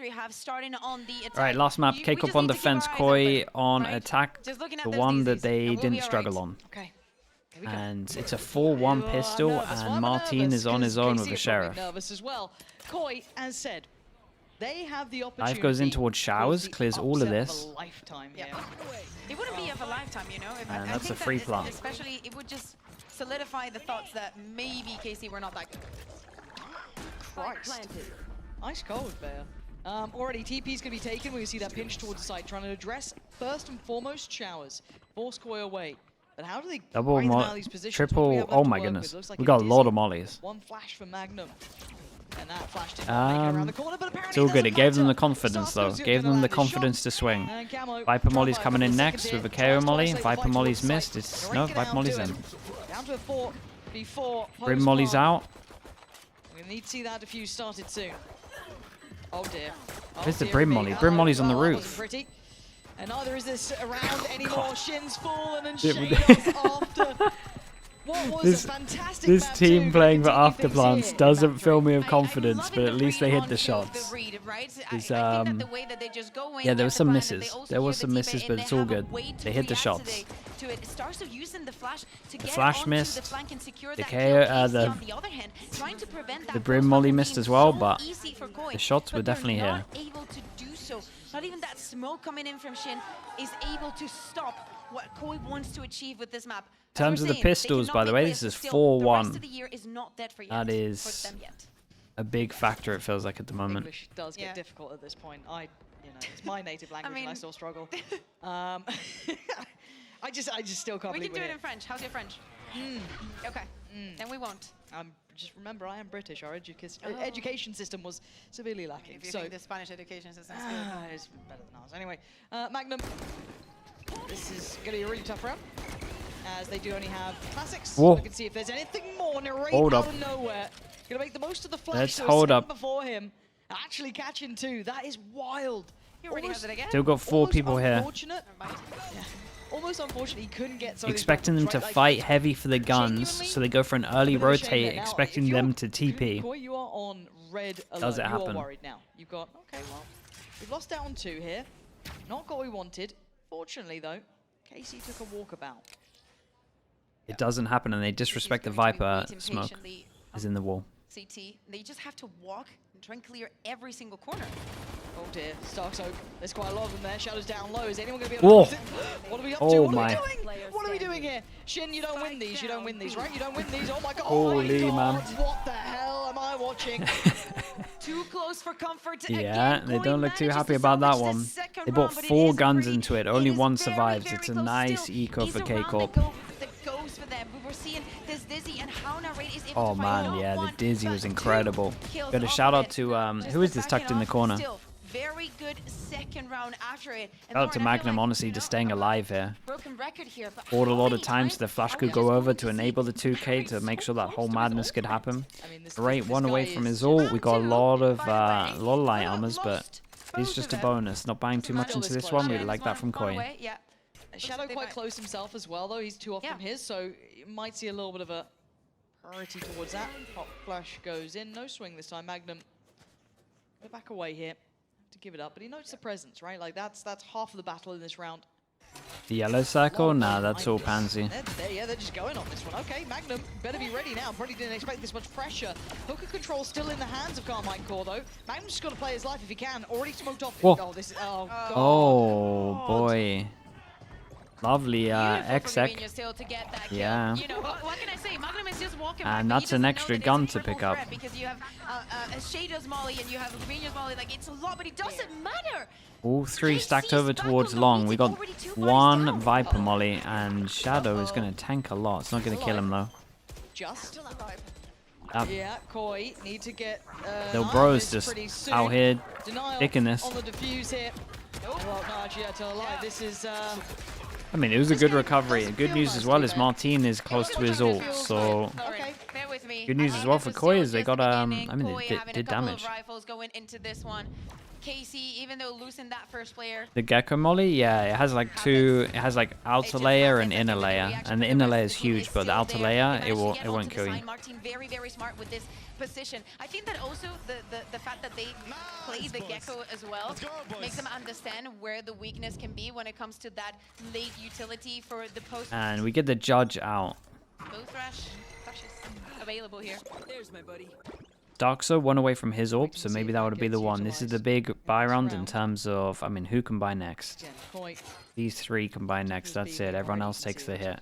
have starting on the attack. All right, last map. We KCORP just on need to keep defense, our eyes Koi open, on right? attack. Just looking at The those one that DZs, they and we'll didn't be struggle alright. on. Okay. Here we go. And it's a 4-1 pistol, and Martin is on his own with a sheriff. Nervous as well. Koi, as said, they have the opportunity. Dive goes in towards showers, clears all of this. A lifetime Yeah. here. It wouldn't be of a lifetime, you know. And I that's think a free that plant. especially, it would just solidify the thoughts that maybe KC were not that good. Christ. Ice cold there. Already TP's gonna be taken. We can see that pinch towards the side, trying to address first and foremost showers. Force Koi away. But how do they Double find them out of these positions? What do we triple. have left Oh to my work goodness. with? Looks like We got a lot Dizzy. of mollies. One flash for Magnum. And that flash did not make it around the corner, but apparently It's all good. It gave them the doesn't confidence, though. matter. Gave them the Land his confidence shot. to swing. And Camo Viper dropped Molly's by coming in couple next seconds with a here. KO Tries to Molly. isolate the Viper fight Molly's towards missed. site. It's They're no, raking Viper out Molly's to in. it. Down to a 4v4. Brim Molly's out. We need to see that defuse started soon. Oh dear. Oh Where's the dear Brim me. Molly? Brim Molly's on the Well, that roof. wasn't pretty. And neither is this around anymore. God. Shin's fallen and Did- Shadows after. What was a fantastic This map team two playing for continue things Afterplants here in doesn't map fill three. me with I'm confidence, loving but at the least they read hit the onto shots. read, right? I Is, think that the way that they just go in, yeah, there get was the some plant, misses. and they also There was hear some the misses, teammate, but and it's they all have a good. way to They hit the react shots. to it. Stars of using the flash to get Flash onto missed. the flank and secure The that KO kill. KC, the- on the other hand, trying to prevent that the Brim close Molly from missed being as well, so but easy for Koi, the shots were but they're definitely not here. able to do so. Not even that smoke coming in from Shin is able to stop what Koi wants to achieve with this map. In terms of the pistols, by the way, this is 4-1. That is a big factor, it feels like, at the moment. English does get difficult at this point. It's my native language and I still struggle. I just still can't believe We can do it in French. How's your French? Okay, then we won't. Just remember, I am British. Our education system was severely lacking. If you think the Spanish education system is good. It's better than ours. Anyway, Magnum, this is going to be a really tough round, as they do only have classics. Whoa. We can see if there's anything more. Narrate Hold out up. of nowhere. Going to make the most of the flash. Let's so a hold second up. before him. Actually catching two. That is wild. He already has it again. Still got 4 people here. Unfortunate. Yeah. Almost unfortunate he couldn't get some of these Expecting them weapons, to right? fight heavy for the guns, so they go for an early Bit of a shame rotate, there. Now, expecting if you're- them to TP. Koi, you are on red alert. Does it You happen? are worried now. You've got, okay, well, we've lost out on 2 here. Not what we wanted. Fortunately, though, KC took a walkabout. It doesn't happen, and they disrespect the Viper smoke. Is in the wall. CT, they just have to walk and try and clear every single corner. Oh dear, Stark's open. There's quite a lot of them there. Shadows down low. Is anyone going to be able to use it? What are we up to? Oh What my. are we doing? What are we doing here? Shin, you don't win these. You don't win these, right? You don't win these. Oh my god. Holy oh my man. god. What the hell am I watching? Too close for comfort. Yeah, Again, they Koi don't look too manages happy to about that salvage the one. second They bought round, but it 4 is guns pretty. into it. Only is one very, survives. very It's a close nice still. eco It's for a round KCORP. that goes for them. We were seeing this Dizzy and how Narrate is able Oh to find man, not yeah, the one, Dizzy but was 2 incredible. kills Got a off shout of out it. to Just who is this back tucked it in the off, corner? still, very good second round after it. And Shout out to Lauren, I feel Magnum, like, honestly, you just know, staying I'm alive here. broken record here, but Fought a how lot of many times the flash are could we go just over going to see enable the 2K Narrate to make so sure that close whole to his madness could ultimate? happen. I mean, this Great, one guy away from is his ult. just- We got a lot of by the way. light armors, but Lost it's both just of a them. bonus. Not buying too much Still into this this close. one. We Yeah, like that from Koi. Yeah. Shadow They quite might- close himself as well, though. He's 2 off from his, so you might see a little bit of a priority towards that. Hot flash goes in. No swing this time. Magnum, go back away here. Have to give it up, but he notes the presence, right? Like that's half of the battle in this round. The yellow circle? Nah, that's all pansy. They're just going on this one. Okay, Magnum, better be ready now. Probably didn't expect this much pressure. Hooker control still in the hands of Carmine Core, though. Magnum's just got to play his life if he can. Already smoked off. Whoa. Oh, this is, oh, God. Oh boy. Lovely Beautiful from exec. Mourinho still to get that kill. Yeah. You know, what can I say? Magnum is just walking And back, but he that's an doesn't know extra that it's gun a to triple pick up. threat because you have a Shadow's Molly and you have a Mourinho's Molly. Like, it's a lot, but it doesn't matter. All 3 stacked KC's over back towards on the long. lead, We got already 2 bodies 1 down. Viper Molly, and Shadow is going to tank a lot. It's not going to kill him though. Just. Up. Yeah, Koi need to get. Little an bro's eye just pretty soon. out here Denial picking this. on the defuse here. Well, no, actually, yeah, tell a lie. This is. I mean, it was a good game recovery. doesn't Good feel news nice as to well be is back. Martin is close to his ult, so Okay. Bear with me. good news I as think well this for was Koi still is they just got the I beginning. mean Koi they having did a couple damage. of rifles going into this one. KC, even though losing that first player. The Gecko Molly, yeah, it has like two. It has like outer layer and inner layer, and the inner layer is huge, but the outer layer it won't kill you. Martin very smart with this position. I think that also the fact that they play the Gecko as well makes them understand where the weakness can be when it comes to that late utility for the post. And we get the Judge out. Both Thrash is available here. There's my buddy. Darkso won away from his AWP, so maybe that would be the one. This is the big buy round in terms of, I mean, who can buy next? These three can buy next, that's it. Everyone else takes the hit.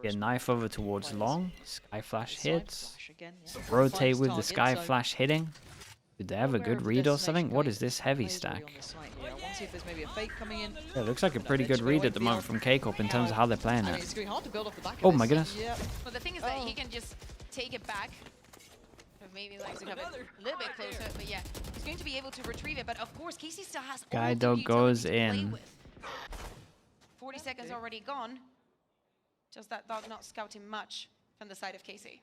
Get knife over towards long. Sky Flash hits. Rotate with the Sky Flash hitting. Did they have a good read or something? What is this heavy stack? Yeah, it looks like a pretty good read at the moment from KCORP in terms of how they're playing it. Oh my goodness. Well, the thing is that he can just take it back. Maybe like to come a little bit closer, but yeah, he's going to be able to retrieve it. But of course, KC still has Guy Dog goes in. 40 seconds already gone. Just that dog not scouting much from the side of KC.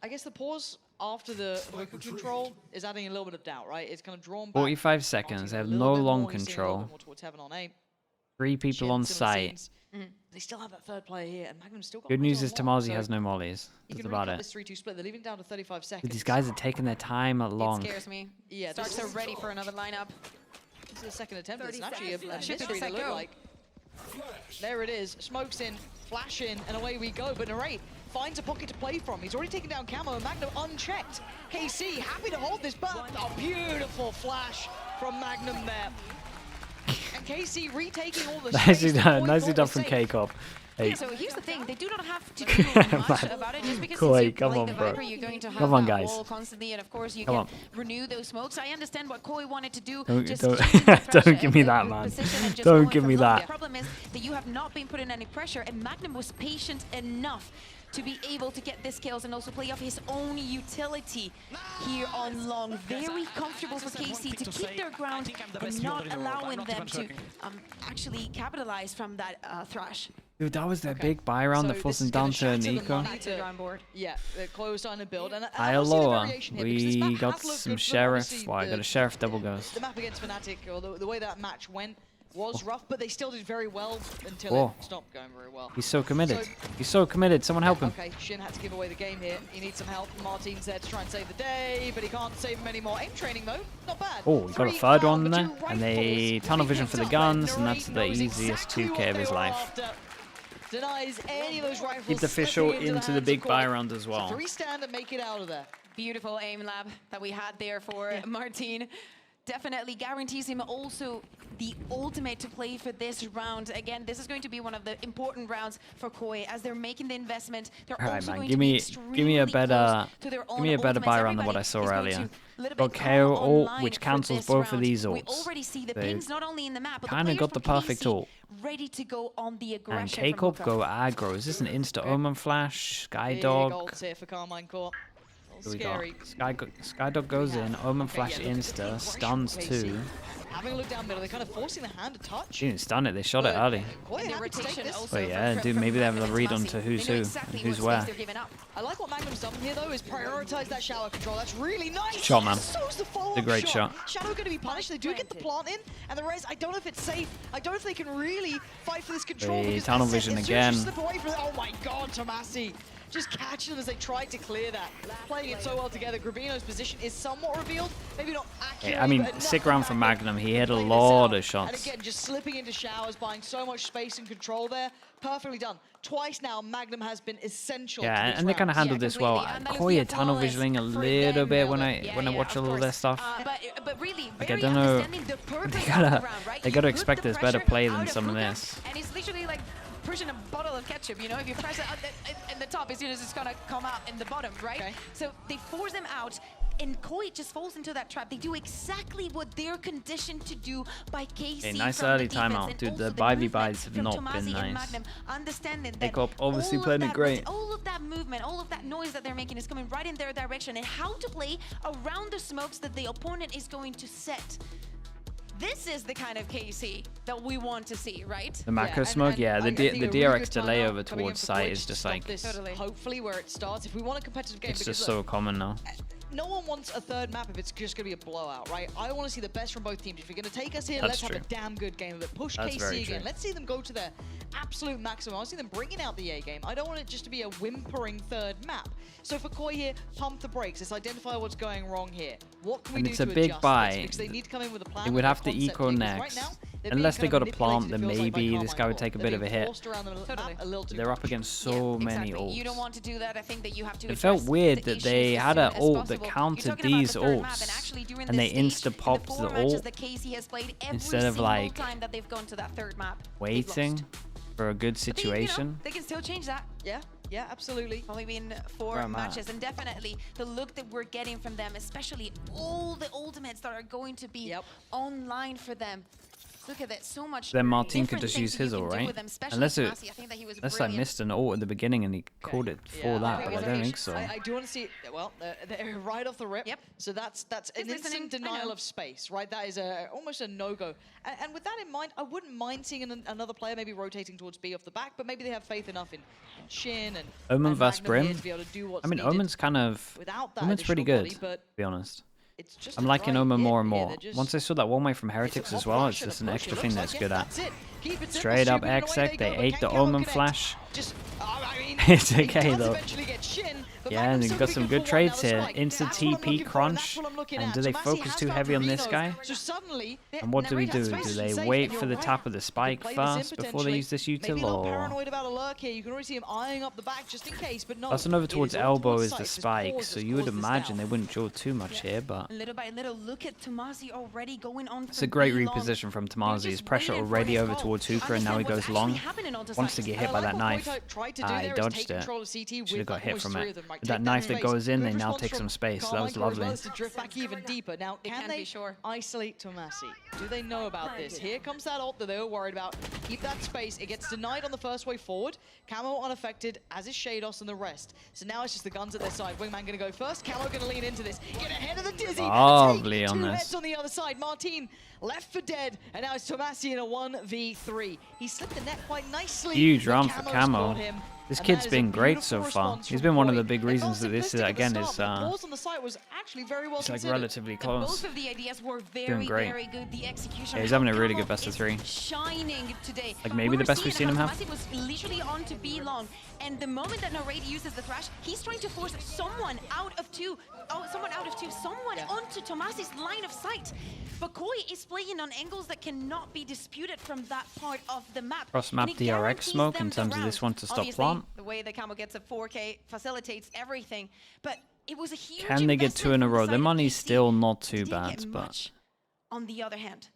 I guess the pause after the vocal control is adding a little bit of doubt, right? It's kind of drawn back. 45 seconds. They have no long control. 3 people on site. They still have that third player here, and Magnum's still got. Good news is Tamazi has no mollies. That's about it. This 3-2 split. They're leaving down to 35 seconds. These guys are taking their time at long. It scares me. Yeah, Starks are ready for another lineup. This is the second attempt. It's actually a mystery to look like. There it is. Smokes in, flash in, and away we go. But Narrate finds a pocket to play from. He's already taken down Camo, and Magnum unchecked. KC happy to hold this, but a beautiful flash from Magnum there. And KC retaking all the nicely done from KCORP. Hey. So here's the thing, they do not have to do much about it, just because Koi, come on, bro. Viper, you're going to have come on, guys. wall constantly, and of course you can renew those smokes. I understand what Koi wanted to do. Don't Give me that, man. Don't give me that. The problem is that you have not been putting any pressure, and Magnum was patient enough to be able to get this kills and also play off his own utility here on long. Very comfortable for KC to keep their ground and not allowing them to actually capitalize from that Thrash. Dude, that was their big buy round that forced them down to Nico. Yeah, they're closed on the build. And higher lower. We got some Sheriff. Well, I got a Sheriff double ghost. The map against Fnatic, or the way that match went, was rough, but they still did very well until it stopped going very well. He's so committed. He's so committed. Someone help him. Okay, Shin had to give away the game here. He needs some help. Martin's there to try and save the day, but he can't save him anymore. Aim training though, not bad. Oh, we got a third one there, and they tunnel vision for the guns, and that's the easiest 2K of his life. Denies any of those rifles. Keep the official into the big buy round as well. 3 stand and make it out of there. Beautiful aim lab that we had there for Martin. Definitely guarantees him also the ultimate to play for this round. Again, this is going to be one of the important rounds for Koi as they're making the investment. They're also going to be give me a better buy round than what I saw earlier. Got KO ult, which cancels both of these ults. We already see the pings not only in the map, but kind of got the perfect ult. Ready to go on the aggression. And KCORP go aggro. Is this an insta omen flash? Skydog. Here for Carmine Corp. We got Skydog goes in, Omen Flash insta, stuns 2. Having a look down middle, they're kind of forcing the hand to touch. They didn't stun it, they shot it early. But yeah, dude, maybe they have a read onto who's who and who's where. I like what Magnum's done here though, is prioritize that shower control. That's really nice. Shot, man. So's the follow-up a great shot. Shadow going to be punished. They do get the plant in, and the res, I don't know if it's safe. I don't know if they can really fight for this control. Tunnel vision again. Oh my god, Tomasi. Just catching them as they tried to clear that. Playing it so well together. Gravino's position is somewhat revealed. Maybe not accurate. I mean, sick round from Magnum. He hit a lot of shots. And again, just slipping into showers, buying so much space and control there. Perfectly done. Twice now, Magnum has been essential. Yeah, and they kind of handled this well. Koi tunnel visioning a little bit when I watch all of their stuff. But really, like, I don't know. They gotta expect there's better play than some of this. And it's literally like pushing a bottle of ketchup, you know, if you press it in the top, as soon as it's gonna come out in the bottom, right? Okay. So they force them out, and Koi just falls into that trap. They do exactly what they're conditioned to do by KC. Hey, nice early timeout, dude. The 5v5s have not been nice. KCORP obviously playing it great. All of that movement, all of that noise that they're making is coming right in their direction, and how to play around the smokes that the opponent is going to set. This is the kind of KC that we want to see, right? The macro smoke, yeah. The DRX delay over towards site is just like... Hopefully where it starts. If we want a competitive game... It's just so common now. no one wants a third map if it's just going to be a blowout, right? I want to see the best from both teams. If you're going to take us here, let's have a damn good game of it. Push KC again. Let's see them go to their absolute maximum. I want to see them bringing out the A game. I don't want it just to be a whimpering third map. So for Koi here, pump the brakes. Let's identify what's going wrong here. What can we do to adjust this? It's a big buy. Because they need to come in with a plan. They would have to eco next. Unless they got a plant, then maybe this guy would take a bit of a hit. They're up against so many ults. You don't want to do that. I think that you have to. It felt weird that they had an ult that countered these ults, and they insta-popped the ult instead of like waiting for a good situation. They can still change that. Yeah, absolutely. Only been 4 matches, and definitely the look that we're getting from them, especially all the ultimates that are going to be online for them. Look at that, so much. Then Martin could just use his ult, right? Unless I missed an ult at the beginning and he called it for that, but I don't think so. I do want to see, well, they're right off the rip. So that's an instant denial of space, right? That is almost a no-go. And with that in mind, I wouldn't mind seeing another player maybe rotating towards B off the back, but maybe they have faith enough in Shin and Omen vs Brim. to be able to do what's I mean, needed Omen's kind of, Omen's pretty good, to be honest. I'm liking Omen more and more. Once I saw that one way from Heretics as well, it's just an extra thing that's good at. Straight up exec, they ate the Omen flash. It's okay though. Yeah, and they've got some good trades here. Insta TP crunch. And do they focus too heavy on this guy? And what do we do? Do they wait for the tap of the spike first before they use this util, or? Passing over towards elbow is the spike, so you would imagine they wouldn't draw too much here, but little by little, look at Tomasi already going on. It's a great reposition from Tomasi. His pressure already over towards Hookah, and now he goes long. Wants to get hit by that knife. He dodged it. Should have got hit from it. With that knife that goes in, they now take some space. That was lovely. To drift back even deeper. Now, can they isolate Tomasi? Do they know about this? Here comes that ult that they were worried about. Keep that space. It gets denied on the first way forward. Camo unaffected, as is Shados and the rest. So now it's just the guns at their side. Wingman going to go first. Camo going to lean into this. Get ahead of the Dizzy. Lovely on this. Heads on the other side. Martin left for dead, and now it's Tomasi in a 1v3. He slipped the net quite nicely. Huge round for Camo. This kid's been great so far. He's been one of the big reasons that this again is it's like relatively close. Both of the ideas were very good. The execution. Yeah, he's having a really good best of 3. Shining today. Like maybe the best we've seen him have. Tomasi was literally on to B long, and the moment that Narade uses the thrash, he's trying to force someone out of two, someone onto Tomasi's line of sight. But Koi is playing on angles that cannot be disputed from that part of the map. Cross-map DRX smoke in terms of this one to stop plant. The way that Camo gets a 4K facilitates everything, but it was a huge. Can they get 2 in a row? Their money's still not too bad, but on the other hand.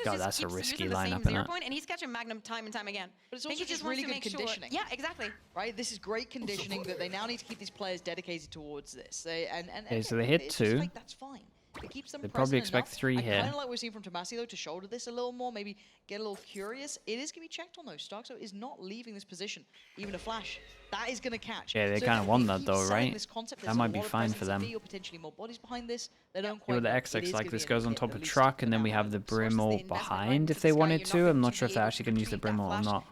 God, that's a risky lineup, isn't it? And he's catching Magnum time and time again. But it's also just really good conditioning. Yeah, exactly. Right, this is great conditioning that they now need to keep these players dedicated towards this. Okay, so they hit 2. Like, that's fine. It keeps them they probably expect enough. 3 here. I kind of like what we're seeing from Tomasi though, to shoulder this a little more, maybe get a little curious. It is going to be checked on though. Starkso is not leaving this position. Even a flash, that is going to catch. Yeah, they kind of want that though, right? That might be fine for them. Potentially more bodies behind this. They don't with the XX, like this goes on top of truck, and then we have the brim ult behind if they wanted to. I'm not sure if they're actually going to use the brim ult or not.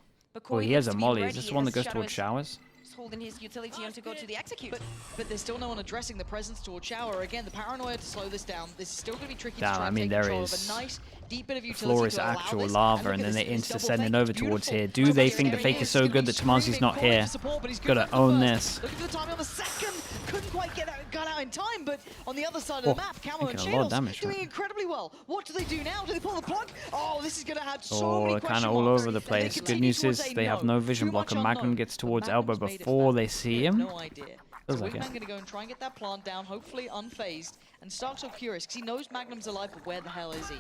Oh, he has a molly. Is this the one that goes towards showers? Holding his utility on to go to the execute. But there's still no one addressing the presence towards shower. Again, the paranoia to slow this down. This is still going to be tricky to try and take control of a nice deep bit of utility. The floor is actual lava, and then they insta-send it over towards here. Do they think the fake is so good that Tomasi's not here? Gotta own this. Look at the timing on the second. Couldn't quite got out in time, but on the other side of the map, Camo and Shadows doing incredibly well. What do they do now? Do they pull the plug? Oh, this is going to have so many kind of all over the place. Good news is they have no vision block, and Magnum gets towards elbow before they see him. No idea. So Wingman going to go and try and get that plant down, hopefully unfazed. And Stark's so curious because he knows Magnum's alive, but where the hell is he?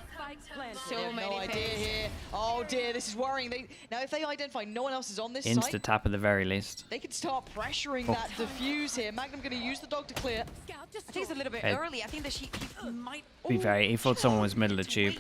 So many no idea here. Oh dear, this is worrying. Now, if they identify no one else is on this Insta site, tap at the very least. they can start pressuring that defuse here. Magnum going to use the dog to clear. I think it's a little bit early. I think that he might. Be very. He thought someone was middle of the tube.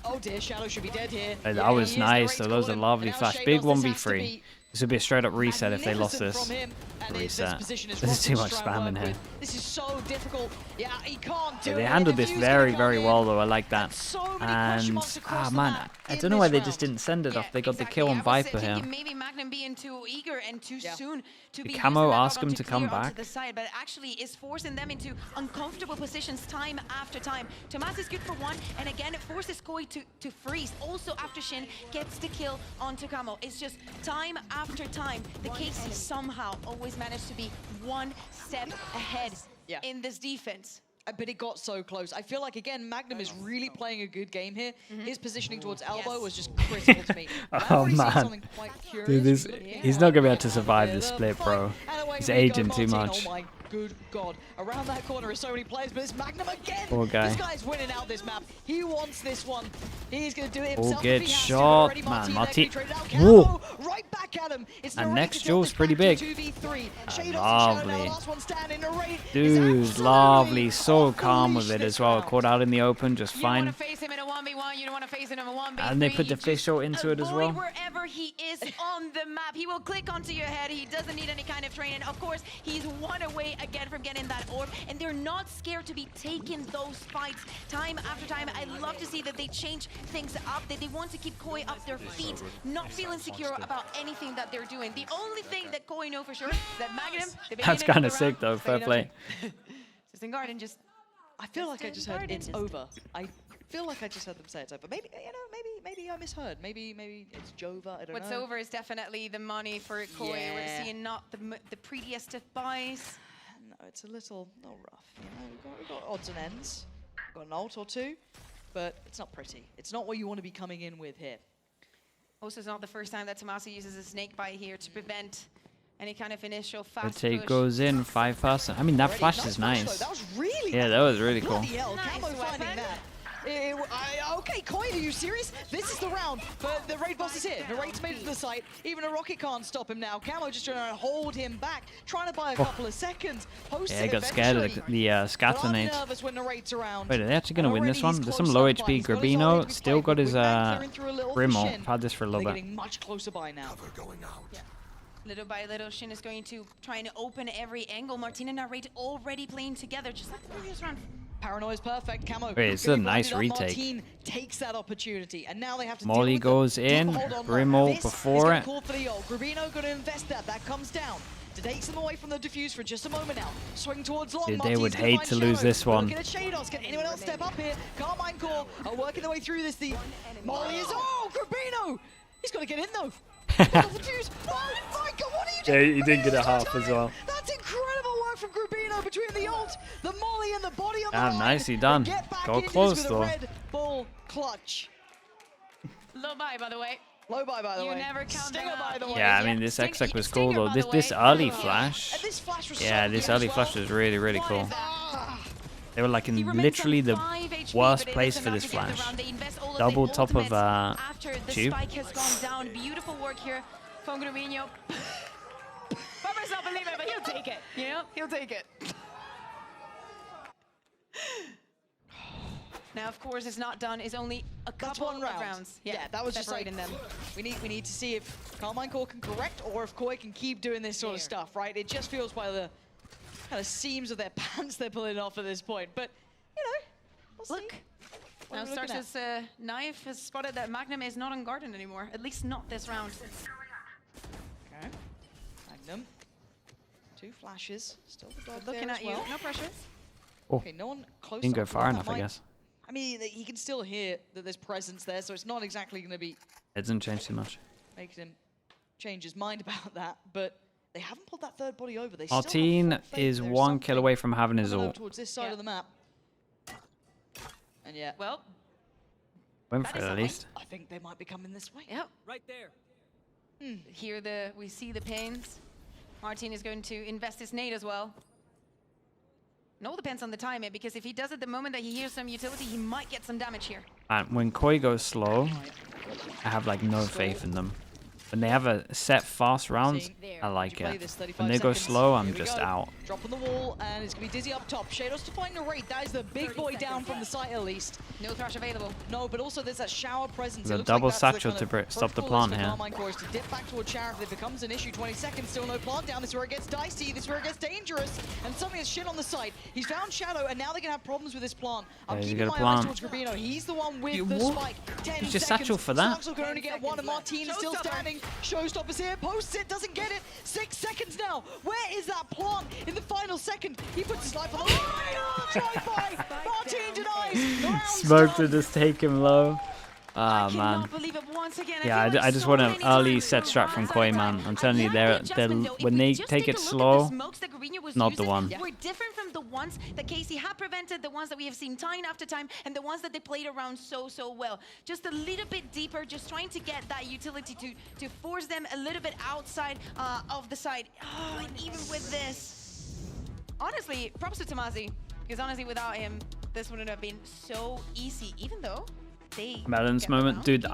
Oh dear, Shadow should be dead here. That was nice. So those are lovely flash. Big 1v3. This would be a straight up reset if they lost Magnificent this. from him, and Reset. position is There's too Rockets much to try and spam in work here. with. This is so difficult. Yeah, he can't do Yeah, it. they The handled this diffuse very, gonna come very in. well though. I like that. So many question And marks across the man, map I in don't know why this they round. just didn't send it off. They got exactly. the kill on I was Viper thinking here. maybe Magnum being too eager and too soon to Did be Camo using that ask dot him to to come clear onto back? the side, but actually is forcing them into uncomfortable positions time after time. Tomas is good for one, and again it forces Koi to freeze. Also after Shin gets the kill onto Camo. It's just time after time the KC somehow always managed to be one step ahead in this defense. But it got so close. I feel like, again, Magnum is really playing a good game here. His positioning towards elbow was just critical to me. Oh, man. Dude, he's not going to be able to survive this split, bro. He's aging too much. Oh my good God. Around that corner is so many players, but it's Magnum again. Poor guy. This guy's winning out this map. He wants this one. He's going to do it Oh, himself. good if he has to, shot, but already man. Martin Martin. Camo right back at him. It's And Narrate next to tilt duel's this pretty back to big. 2v3. Shade Lovely. now, last one standing. Narrate is Dude, absolutely lovely. So off the calm with leash it this as well. round. Caught out in the open, just You don't fine. want to face him in a 1v1, you don't want to face him in a 1v3. And they put the You fish just shot into it as well. avoid wherever he is on the map. He will click onto your head. He doesn't need any kind of training. Of course, he's one away again from getting that orb, and they're not scared to be taking those fights time after time. I love to see that they change things up, that they want to keep Koi up their feet, not feeling secure about anything that they're doing. The only thing that Koi know for sure is that Magnum, the That's kind of sick though. Fair play. Just in garden, just I feel like I just heard it's Just- over. I feel like I just heard them say it's over. Maybe, you know, maybe I misheard. Maybe it's Jova. I don't what's know. over is definitely the money for Koi. Yeah. We're seeing not the prettiest of buys. No, it's a little rough. You know, we've got odds and ends. We've got an ult or two, but it's not pretty. It's not what you want to be coming in with here. Also, it's not the first time that Tomasi uses a snake bite here to prevent any kind of initial The fast take push. goes in 5%. I mean, that Already. flash is flash, though. nice. That was really Yeah, that was really cool. bloody hell, Nice Camo finding weapon. that. Okay, Koi, are you serious? This is the round, but the raid boss is here. Narrate's made it to the site. Even a rocket can't stop him now. Camo just trying to hold him back, trying to buy a couple of seconds. Posts Yeah, it he got scared of eventually. the scatter But I'm nade. nervous when Narrate's around. Wait, are they actually going to win this Already one? he's There's some close low up by. HP. He's got his Grabino ult to be still played got with. his Wingman clearing through a little for Brimble. Shin. I've had this for a They're little bit. getting much closer by now. Little by little, Shin is going to try and open every angle. Martina and Narrate already playing together, just like the previous round. Paranoia is perfect. Camo. Wait, it's gonna a be nice blinded up. retake. Martin takes that opportunity, and now they have to Molly deal with goes them. in, Hold on, Brimble this is before gonna it. call for the ult. Grabino going to invest that. That comes down. Takes them away from the diffuse for just a moment now. Swing towards long. Dude, they Martin's would gonna hate find to lose Shadow. this We're one. looking at Shados. Can anyone else step up here? Carmine Core are working their way through this. The Molly is. Oh, Grabino! He's got to get in though. He's got the diffuse. Oh my God! What are you Yeah, doing? he did get a Grabino's half on as time. well. That's incredible work from Grabino between the ult, the Molly, and the body on the Damn, line. nicely They done. get back Go into this close, with though. a Red Bull clutch. Low buy, by the way. Low by the You way. never count Stinger them by out. the way. Yeah, I mean, this Sting- exec was cool Stinger, though. by This the this way. early Oh, flash. And this flash was Yeah, so this good early as flash well. was really, really What cool. is that? Ah, They were like He in remains literally on the 5 HP, worst but it place is for enough this to get the flash. round. They invest all of Double the top of ultimates after the tube. spike has gone down. Beautiful work here from Grabino. Barbara's not believing it, but he'll take it. You know, he'll take it. Now, of course, it's not done. It's only a that's couple one round. of rounds. Yeah, that was just like separating them. we need to see if Carmine Core can correct or if Koi can keep doing this sort of stuff, right? It just feels by the kind of seams of their pants they're pulling off at this point. But you know, we'll Look. see. What Now, are we looking Starks' knife has spotted that Magnum is not on garden anymore. At least not this round. Okay. Magnum. 2 flashes. Still the dog Looking there at as well. you. No pressure. Okay, no one close Didn't go enough. far That enough, I might- guess. I mean, he can still hear that there's presence there, so it's not exactly going to be It doesn't change too much. making him change his mind about that. But they haven't pulled that third body over. They still have Martin full faith is there's 1 kill something away from having his coming over ult. towards this side Yeah. of the map. And yeah, Well, Went that for is it at something. least. I think they might be coming this way. yep. Right there. We see the pains. Martin is going to invest his nade as well. It all depends on the timing, because if he does it the moment that he hears some utility, he might get some damage here. And when Koi goes slow, I have like no faith in them. When they have a set fast round, I like it. When they go slow, I'm just out. Drop on the wall, and it's going to be Dizzy up top. Shadows to find the rate. That is the big boy down from the site, at least. No thrush available. No, but also there's that shower presence. The double satchel to stop the plant here. To dip back towards shower if it becomes an issue. 20 seconds, still no plant down. This is where it gets dicey. This is where it gets dangerous. And something is shit on the site. He's found Shadow, and now they're going to have problems with this plant. I'm keeping my eyes towards Grabino. He's the one with the spike. 10 He's just seconds. satchel for that. Starksville can only get one, and Martin is still standing. Showstopper's here, posts it, doesn't get it. 6 seconds now. Where is that plant in the final second? He puts his life on the line. Oh, drive-by. Martin denies. Smoke to just take him low. Ah, man. Yeah, I just want an early set strat from Koi, man. I'm telling you, they're when they take it slow, not the one. We're different from the ones that KC have prevented, the ones that we have seen time after time, and the ones that they played around so well. Just a little bit deeper, just trying to get that utility to force them a little bit outside of the side. Oh, and even with this, honestly, props to Tomasi, because honestly, without him, this wouldn't have been so easy, even though Melon's moment, dude.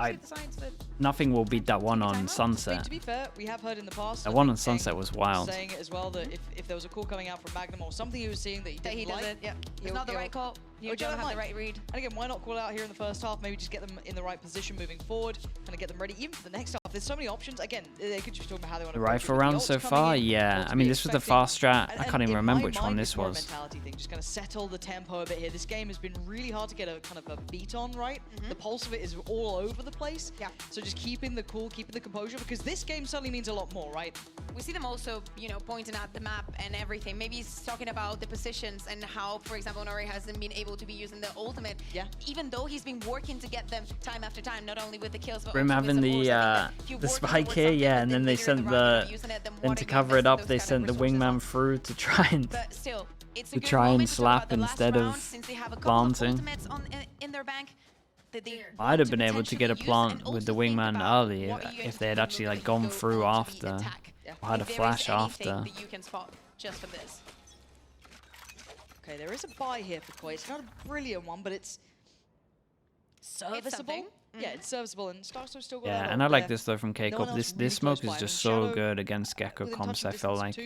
Nothing will beat that one on Sunset. To be fair, we have heard in the past. That one on Sunset was wild. Saying it as well that if there was a call coming out from Magnum or something he was seeing that he didn't like, doesn't. Yeah, it's not the right call. You don't have the right read. And again, why not call out here in the first half? Maybe just get them in the right position moving forward, kind of get them ready even for the next half. There's so many options. Again, they could just talk about how they want to. The rifle round so far, yeah. I mean, this was the fast strat. I can't even remember which one this was. Mentality thing, just kind of settle the tempo a bit here. This game has been really hard to get a kind of a beat on, right? The pulse of it is all over the place. Yeah. So just keeping the cool, keeping the composure, because this game suddenly means a lot more, right? We see them also, you know, pointing at the map and everything. Maybe he's talking about the positions and how, for example, Nori hasn't been able to be using the ultimate. Yeah. Even though he's been working to get them time after time, not only with the kills, but Grim also having with the spike here, yeah, and then they sent then to cover it up, they sent the wingman through to try and slap instead of planting. I'd have been able to get a plant with the wingman early if they had actually like gone through after, or had a flash after. Okay, there is a buy here for Koi. It's not a brilliant one, but it's serviceable. Yeah, it's serviceable, and Stark's still got that and I like there. this though from KCORP. This smoke is just so good against Gecko comps, I feel like.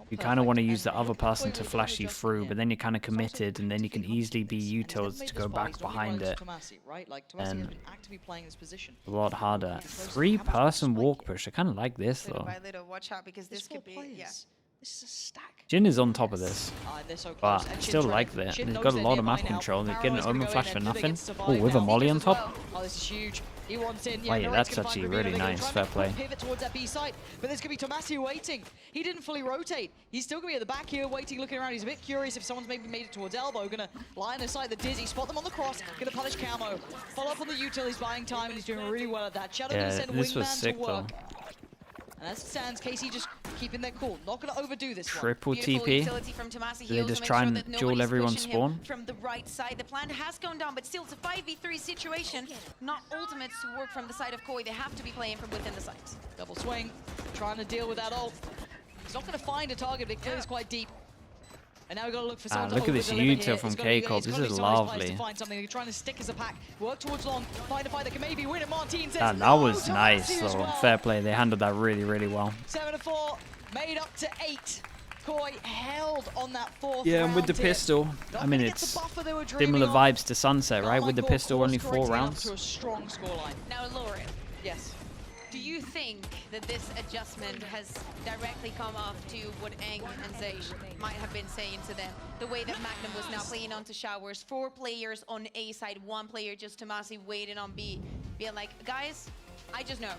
You kind of want to use the other person to flash you through, but then you're kind of committed, and then you can easily be utils to go back behind it. And a lot harder. 3-person walk push. I kind of like this though. Watch out, because this could be, yeah. This is a stack. Jin is on top of this, so but I still like that. They've got a lot of map control. They're getting an open flash for nothing. Oh, with a molly on top. Oh, this is huge. He wants in. Yeah, wait, that's actually really nice. Fair play. Pivot towards that B site, but there's gonna be Tomasi waiting. He didn't fully rotate. He's still gonna be at the back here, waiting, looking around. He's a bit curious if someone's maybe made it towards elbow. Gonna line aside the Dizzy, spot them on the cross. Gonna punish Camo. Follow up on the util. He's buying time, and he's doing really well at that. Shadow gonna send Wingman to work. And as it stands, KC just keeping their cool. Not going to overdo this Triple one. TP. They just try and duel everyone's spawn. From the right side, the plan has gone down, but still it's a 5v3 situation. Not ultimates to work from the side of Koi. They have to be playing from within the site. Double swing, trying to deal with that ult. He's not going to find a target, but it clears quite deep. And now we've got to look for someone look at this util from KCORP. This is lovely. Find something. They're trying to stick as a pack. Work towards long. Find a fight that can maybe win it. Martin says, that was nice though. Fair play. They handled that really well. 7-4, made up to 8. Koi held on that 4th Yeah, and with the pistol, I mean, it's similar vibes to Sunset, right? With the pistol, only 4 rounds. To a strong scoreline. Now, Lauren. Yes. Do you think that this adjustment has directly come off to what Eng and Zage might have been saying to them? The way that Magnum was now playing onto showers, 4 players on A side, 1 player just Tomasi waiting on B, being like, guys, I just know.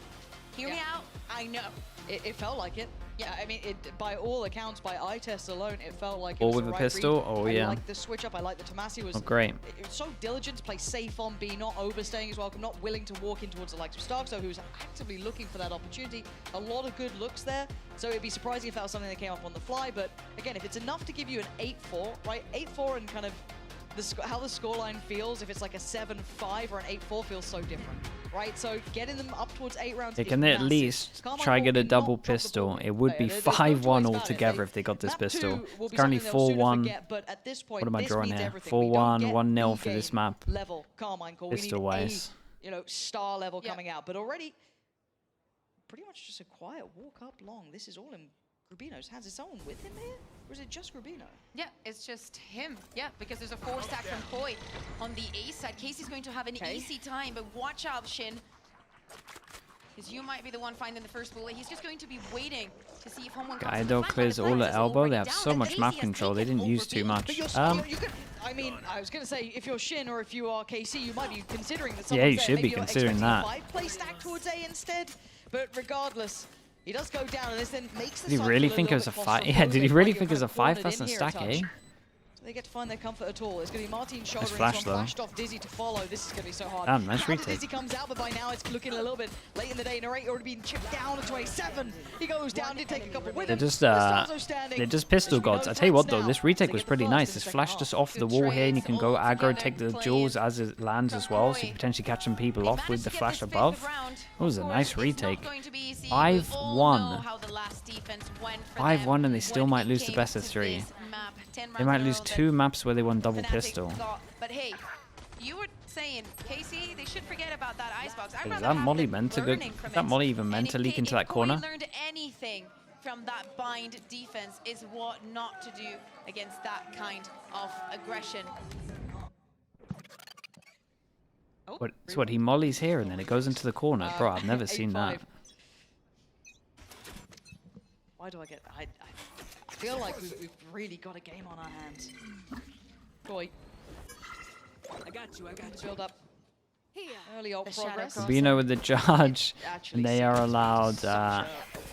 Hear me out, I know. It felt like it. Yeah, I mean, by all accounts, by eye test alone, it felt like it All was with the the right pistol? read. Oh, I yeah. like the switch up. I like that Tomasi was great. It was so diligent to play safe on B, not overstaying his welcome, not willing to walk in towards the likes of Starkso, who's actively looking for that opportunity. A lot of good looks there. So it'd be surprising if that was something that came up on the fly. But again, if it's enough to give you an 8-4, right? 8-4 and kind of how the scoreline feels, if it's like a 7-5 or an 8-4, feels so different, right? So getting them up towards 8 rounds. They can at least try get a double pistol. It would be 5-1 altogether if they got this pistol. It's currently 4-1. What am I drawing here? 4-1, 1-0 for this map. Pistol wise. You know, star level coming out, but already pretty much just a quiet walk up long. This is all in Rubino's hands. Is someone with him here? Or is it just Rubino? Yeah, it's just him. Yeah, because there's a 4-stack from Koi on the A side. Casey's going to have an easy time, but watch out, Shin. Because you might be the one finding the first bullet. He's just going to be waiting to see if Homeworld comes Guido back. clears all at elbow. They have so much map control. They didn't use too much. I mean, I was going to say, if you're Shin or if you are KC, you might be considering that. Yeah, you there. should Maybe be you're considering that. 5-play stack towards A instead. But regardless, he does go down, and this then makes the Did he really think it was a 5? Yeah, did he really think it was a 5 plus a stack, eh? They get to find their comfort at all. It's going to be Martin shouldering flash, from flashed off Dizzy to follow. This is going to be so hard. Damn, nice retake. Dizzy comes out, but by now it's looking a little bit late in the day. Narrate already been chipped down to 27. He goes down, did take a couple with him. They're just pistol gods. I tell you what though, this retake was pretty nice. This flash just off the wall here, and you can go aggro, take the jewels as it lands as well, so you potentially catch some people off with the flash above. It was a nice retake. 5-1. 5-1, and they still might lose the best of 3. They might lose 2 maps where they won double pistol. But hey, you were saying, Casey, they should forget about that icebox. Is that Molly meant to go? Is that Molly even meant to leak into that corner? If we learned anything from that bind defense, is what not to do against that kind of aggression. It's what he mollies here and then it goes into the corner. Bro, I've never seen that. Why do I get? I feel like we've really got a game on our hands. Boy. I got you. Build up. Early ult progress. Rubino with the charge, and they are allowed.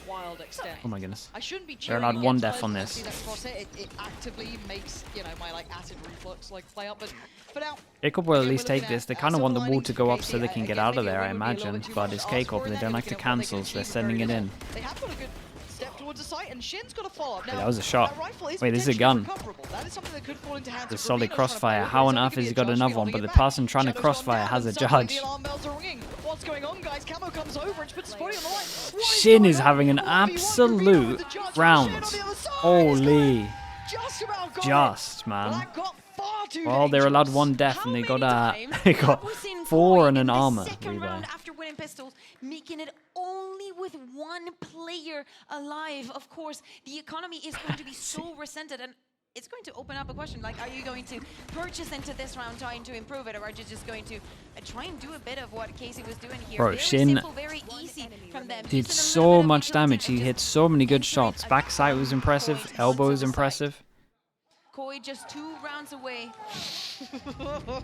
Wild extent. Oh my goodness. I shouldn't be They're allowed 1 death on I this. see that crosshair. It actively makes, you know, my like acid reflux like play up, but now. KCORP will at least take this. They kind of want the wall to go up so they can get out of there, I imagine. But it's KCORP and they don't like to cancel, so they're sending it in. They have got a good step towards the site, and Shin's got a follow-up. That was a shot. Wait, this is a gun. The solid crossfire. How on earth has he got another one? But the person trying to crossfire has a judge. What's going on, guys? Camo comes over and puts Spotty on the line. Shin is having an absolute round. Holy. Just, man. Well, they're allowed 1 death, and they got they got 4 and an armor rebuy. After winning pistols, making it only with 1 player alive. Of course, the economy is going to be so resented, and it's going to open up a question like, are you going to purchase into this round trying to improve it, or are you just going to try and do a bit of what Casey was doing here? Bro, very Shin simple, very easy from them. did so much damage. He hit so many good shots. Backside was impressive. Elbow was impressive. Koi just 2 rounds away. Oh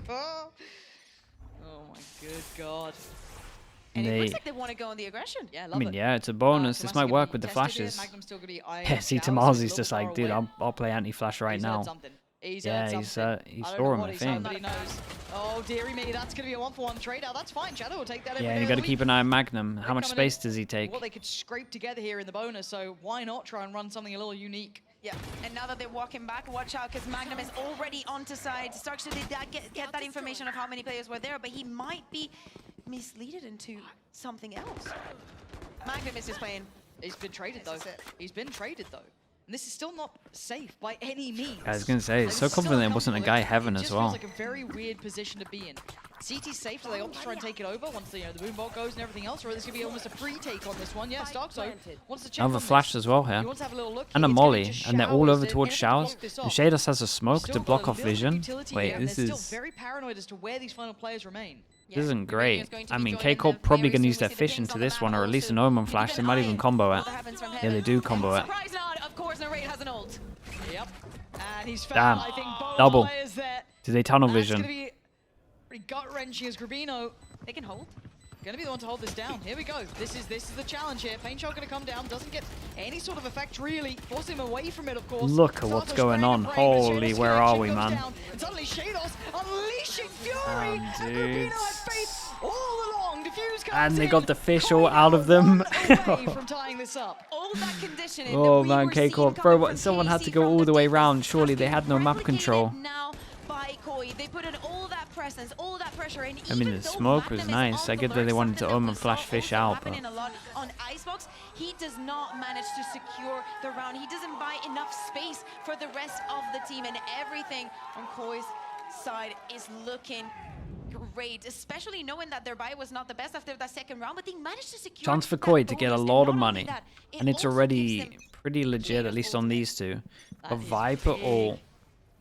my good god. And it looks like they want to go on the aggression. Yeah, I mean, yeah, it's a bonus. This might work with the flashes. Yeah, see, Tamalzi's just like, dude, I'll play anti-flash right now. Yeah, he saw him, I think. Oh, dearie me, that's going to be a 1-for-1 trade out. That's fine, Shadow will take that. Yeah, you got to keep an eye on Magnum. How much space does he take? Well, they could scrape together here in the bonus, so why not try and run something a little unique? Yeah, and now that they're walking back, watch out, because Magnum is already onto side. Starks did get that information of how many players were there, but he might be misleaded into something else. Magnum is just playing. He's been traded, though. He's been traded, though. And this is still not safe by any means. I was going to say, it's so confident it wasn't a guy Heaven as well. It just feels like a very weird position to be in. CT's safe, so they opt to try and take it over once the boombot goes and everything else, or there's going to be almost a pre-take on this one. Yeah, Starkso wants to check Another flash as well here. And a molly, and they're all over towards showers. And Shados has a smoke to block off vision. Wait, this is... very paranoid as to where these final players remain. This isn't great. I mean, KCORP probably going to use their fish into this one, or at least an Omen flash. They might even combo it. Yeah, they do combo it. Of course, Narrate has an ult. Yep. And he's Damn. I think Double. there. Do they tunnel That's vision? gonna be pretty gut-wrenching as Grabino. They can hold. Gonna be the one to hold this down. Here we go. This is the challenge here. Pain Shot gonna come down. Doesn't get any sort of effect really. Forcing him away from it, of course. Look at what's going on. Holy, where are we, man? And suddenly Shados unleashing fury. And dude. Grabino had faith all along. Diffuse comes And they in. got the fish all out of them. From tying this up. All that conditioning Oh that man, we were seeing KCORP. coming Bro, from someone had to KC go from all the way defense round. Surely they had no map replicated control. Now by Koi. They put in all that presence, all that pressure, and I mean, even the though smoke was Magnum is nice. on I the get that they lurk, wanted to something that Omen we flash saw fish also out, happening but a lot on Icebox. He does not manage to secure the round. He doesn't buy enough space for the rest of the team, and everything on Koi's side is looking great, especially knowing that their buy was not the best after that second round, but they managed to secure Chance for that Koi to get a bonus, lot and of not only money. that, it And it's also gives already them pretty legit, at least on these two. A Viper ult.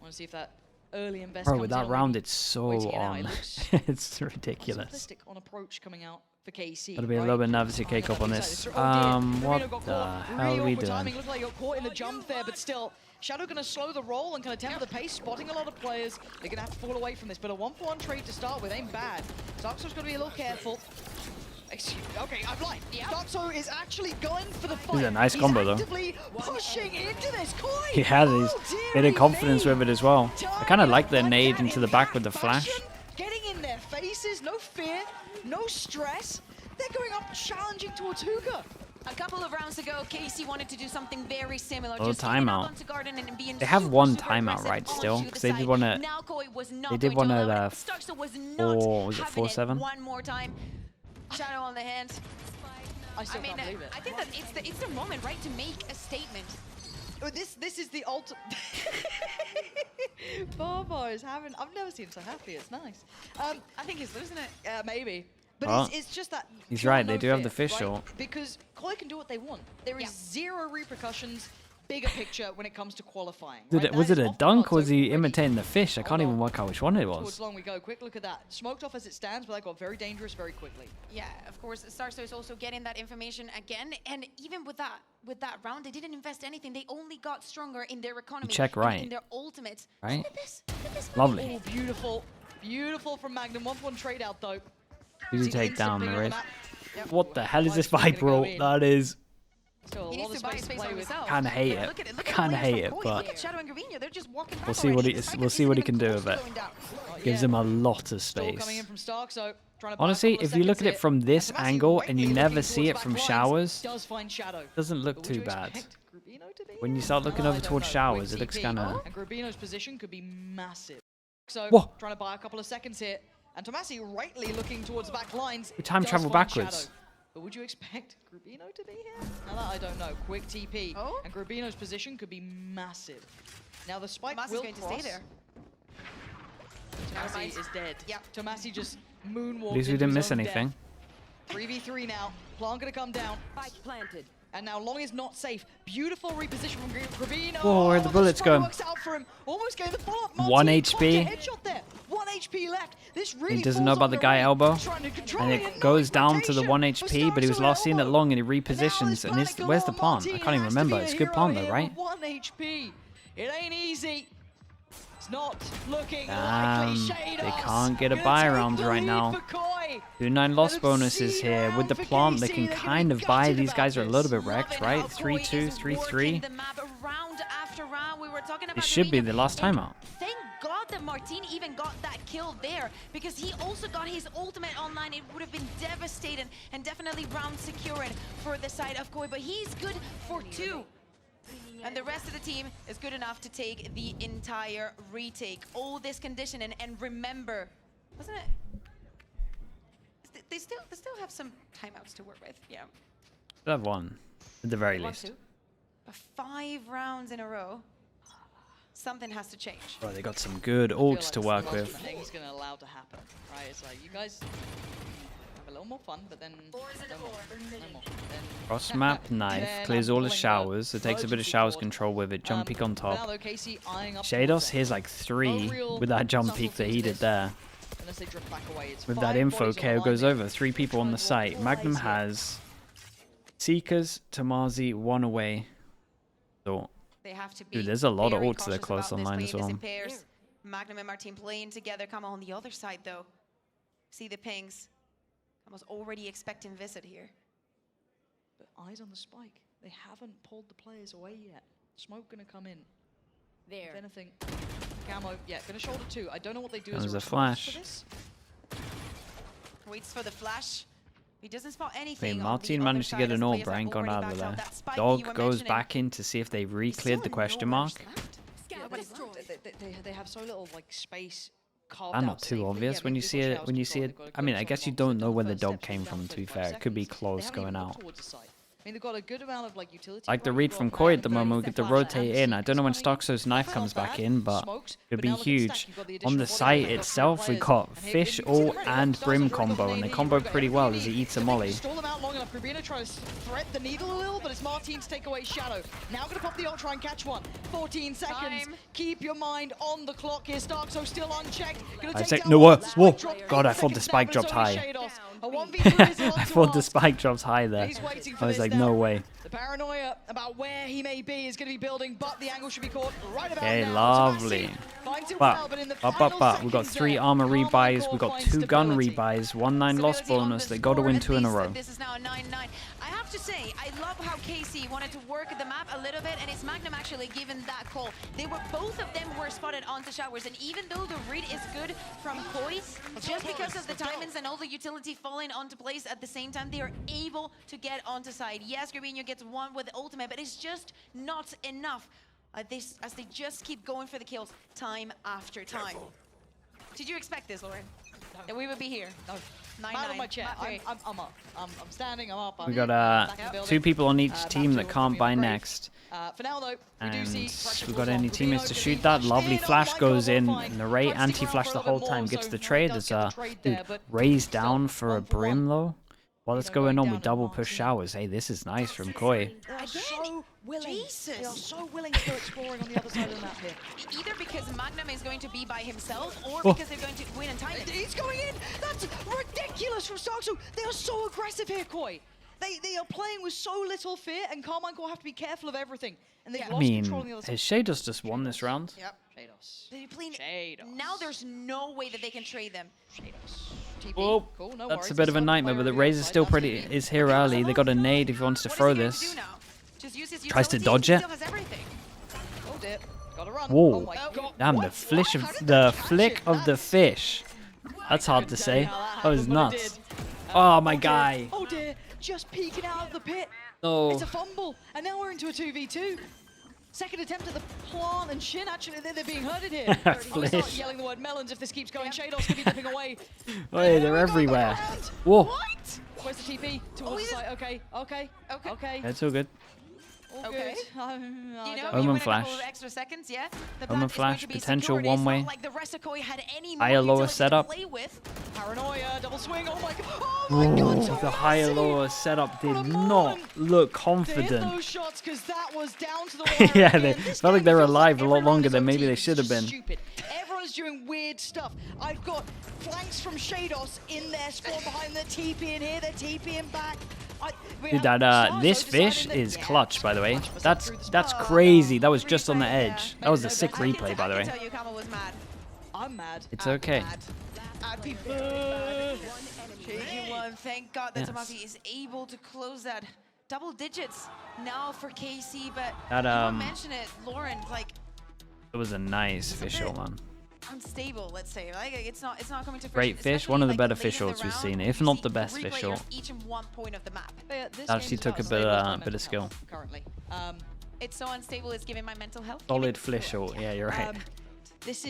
Want to see if that early invest Bro, comes with in that or round, maybe it's so waiting it out. on. It looks It's ridiculous. simplistic on approach coming out for KC. Gotta be a little bit nervous to kick up on this. What the hell are we doing? Timing. Looked like he got caught in the jump there, but still, Shadow gonna slow the roll and kind of temper the pace, spotting a lot of players. They're gonna have to fall away from this, but a 1-for-1 trade to start with ain't bad. Darkso's gonna be a little careful. Okay, I'm blind. Darkso is actually going for the fight. This is a nice combo, though. Actively pushing into this. Koi! He had his bit of confidence me. with it as well. I kind of like the nade into the back with the flash. Getting in their faces, no fear, no stress. They're going up challenging towards Hookah. A couple of rounds ago, KC wanted to do something very similar. Oh, Just timeout. onto Garden and being They have super, one super timeout, aggressive right, all still? to the Because they did side. one at... Now Koi was not They did going one to allow at it. Starkster was not was it having 4-7? one more time. Shadow on the hand. I still mean, can't believe it. I think that it's the moment, right, to make a statement. This is the ultimate. Barbar is having. I've never seen him so happy. It's nice. I think he's losing it. Maybe. But Well, it's just that. he's pure right, they no do have fear, the fish right? short. Because Koi can do what they want. There is zero repercussions. Bigger picture when it comes to qualifying. Right? Was That it is a off the dunk cards or was he already. imitating the fish? I can't even work out which one it Towards was. long we go. Quick look at that. Smoked off as it stands, but that got very dangerous very quickly. Yeah, of course, Starkster is also getting that information again, and even with that round, they didn't invest anything. They only got stronger in their economy, check and right. in their ultimates. Right? Look at this. Look at this. Lovely. Oh, beautiful. Beautiful from Magnum. 1-for-1 trade out though. Who See, take instant down ping the on the Wraith? map. What the hell is this Viper's gonna Viper go ult? in. That is... Still a He lot needs of to buy space to space play on with. himself. Kinda hate it. Look at Kinda the hate range it, from Koi. but- Look at Shadow and Gravino. They're just walking back We'll see already. what he- The Viper we'll see isn't what he even can do close with to it. going down. Gives him a lot of Still coming space. in from Stark, so trying to buy a Honestly, couple of if you look at seconds it from this here. And angle Tomasi and you rightly never looking see it towards from back lines, showers, does find Shadow. doesn't look But would too you bad. expect Grubino to be When you here? start looking I over don't towards know. showers, Quick it looks TP, kinda... And Grubino's position could be massive. So Whoa. trying to buy a couple of seconds here. And Tomasi rightly looking towards the back lines. We time does travel find backwards. Shadow. But would you expect Grubino to be here? Now that I don't know. Quick TP. Oh. And Grubino's position could be massive. Now the spike Tomasi's will going to cross. stay there. Tomasi is dead. Yep. Tomasi just moonwalked. At least we into didn't his miss own anything. death. 3v3 now. Plant gonna come down. Spike planted. And now Long is not safe. Beautiful reposition from Grubino. Whoa, where'd the bullets spray go? Works out for him. Almost getting the follow-up. 1 Martin HP. clocked a headshot there. 1 HP left. This really He doesn't falls know about on the guy right. elbow. Trying to control And it, it no goes down to the rotation 1 for HP, but he was Starkster last seen at elbow. long and he And now repositions. there's And panic where's the galore. plant? I Martin can't even has to remember. be a It's a good hero plant though, here right? with 1 HP. It ain't easy. It's not looking Damn, likely. they Shados can't get a gonna buy take round the right lead now. for Koi. 2-9 loss And bonuses obscene here. With the round for plant, they KC. can They're gonna kind be of buy. gutted These about guys are a this. little bit wrecked, Loving right? how Koi 3-2, is 3-3. working the map round after round. We were talking about It should be Gravino, the last and timeout. Thank God that Martin even got that kill there, because he also got his ultimate online. It would have been devastating and definitely round securing for the side of Koi, but he's good for 2. And the rest of the team is good enough to take the entire retake. All this conditioning, and remember, wasn't it? They still have some timeouts to work with. Yeah. Should have one, at the very Want least. to. But 5 rounds in a row. Something has to change. Bro, they got some good I feel ults like to this work is the with. most thing's gonna allow to happen, right? It's like you guys have a little more fun, but then no more. Then Cross map knife, Then clears I'm all the pulling the showers. It takes a bit of emergency showers cord. control with it. Jump peek on now top. though, KC eyeing up Shados, towards here's it. like 3 real with that jump peek that he subtleties did this. there. Unless they drift back away. It's With 5 that info, bodies KO online goes here. over. 3 people on the site. Magnum has Seekers, Tomasi, 1 away. So, They have to be. dude, there's a lot of very ults that are cautious close about this, online playing as this well. in pairs. Magnum and Martin playing together. Come on the other side though. See the pings. I was already expecting visit here. But eyes on the spike. They haven't pulled the players away yet. Smoke gonna come in. There. If anything, Camo, yeah, gonna shoulder 2. I don't know what they do That as was a a response to flash. this. Waits for the flash. He doesn't spot anything. wait, on Martin the managed to other get side an as ult, players but have ain't gone already out of backed there. That spike you were Dog goes mentioning, back in to see if they there's re-cleared still the no question rush mark. left. Scout Nobody's destroyed. They have so little like space carved That's out not too safely. obvious Yeah, when you they've see got it. showers When you control, see it, they've got a I mean, good I guess you shot don't box. know They've where done the the dog first came section from. down To be 35 fair, it could be seconds. They close haven't going even out. looked towards the site. I mean, they've got a good amount of like utility. Like the read from Koi at the moment, we get the rotate in. I don't know when Stoxo's knife comes back in, but could be huge. On the site itself, we got Fish, ult, and Brim combo, and they combo pretty well as he eats a molly. Stall them out long enough. Rubina tries to thread the needle a little, but it's Martin's take away Shadow. Now gonna pop the ult, try and catch one. 14 seconds. Keep your mind on the clock here. Starkso still unchecked. Whoa! God, I thought the spike dropped high. I thought the spike dropped high there. I was like, no way. The paranoia about where he may be is going to be building, but the angle should be caught right about Okay, now. lovely. But we got 3 armor rebuys, we got 2 gun rebuys, 1-9 loss bonus. They got to win 2 in a row. This is now a 9-9. I have to say, I love how KC wanted to work the map a little bit, and it's Magnum actually given that call. Both of them were spotted onto showers, and even though the read is good from Koi, just because of the timings and all the utility falling onto place at the same time, they are able to get onto side. Yes, Gravino gets one with the ultimate, but it's just not enough as they just keep going for the kills time after time. Did you expect this, Lauren? No. That we would be here? No. 9-9. Out of my chair. I'm up. I'm standing. I'm up. We got 2 people on each team that can't buy next. For now, though, and we got any teammates to shoot that. Lovely flash goes in. And the Ray anti-flash the whole time gets the trade. There's a raise down for a Brim though. While it's going on, we double push showers. Hey, this is nice from Koi. They are so willing. They are so willing to go exploring on the other side of the map here. Either because Magnum is going to be by himself, or because they're going to win and time it. He's going in. That's ridiculous from Starkso. They are so aggressive here, Koi. They are playing with so little fear, and Carmine will have to be careful of everything. And they've lost control on the other side. Has Shados just won this round? Yep. Shados. They're playing. Now there's no way that they can trade them. Shados. Whoa, cool, no that's a bit of a nightmare, but the Raze is still is here early. They got a nade if he wants to throw this. Tries to dodge it. Whoa, damn, the flick of the fish. That's hard to say. That was nuts. Oh, my guy. Oh dear, just peeking out of the pit. No. It's a fumble, and now we're into a 2v2. Second attempt at the plant and Shin. Actually, they're being hurted here. I'm start yelling the word melons if this keeps going. Shados could be dipping away. Hey, they're everywhere. Whoa. What? Where's the TP? Towards the side. Okay. That's all good. All good. Omen flash. Extra seconds, yeah? Omen flash, potential one way. Like the rest of Koi had any higher lower setup. Paranoia, double swing. Oh my god. Oh, the higher lower setup did not look confident. Those shots, because that was down to the wire. Yeah, they felt like they were alive a lot longer than maybe they should have been. Everyone's doing weird stuff. I've got flanks from Shados in their spawn behind the TP in here. They're TPing back. Dude, this fish is clutch, by the way. That's crazy. That was just on the edge. That was a sick replay, by the way. I'm mad. It's okay. Happy Thank God that Tomasi is able to close that double digits now for KC, but you mentioned it, Lauren, like it was a nice fish ult, man. Unstable, let's say. Like it's not coming to great fish, one of the better fish ults we've seen, if not the best fish ult. Each and one point of the map. Actually took a bit of skill. Currently, it's so unstable. It's giving my mental health. Solid fish ult. Yeah, you're right. This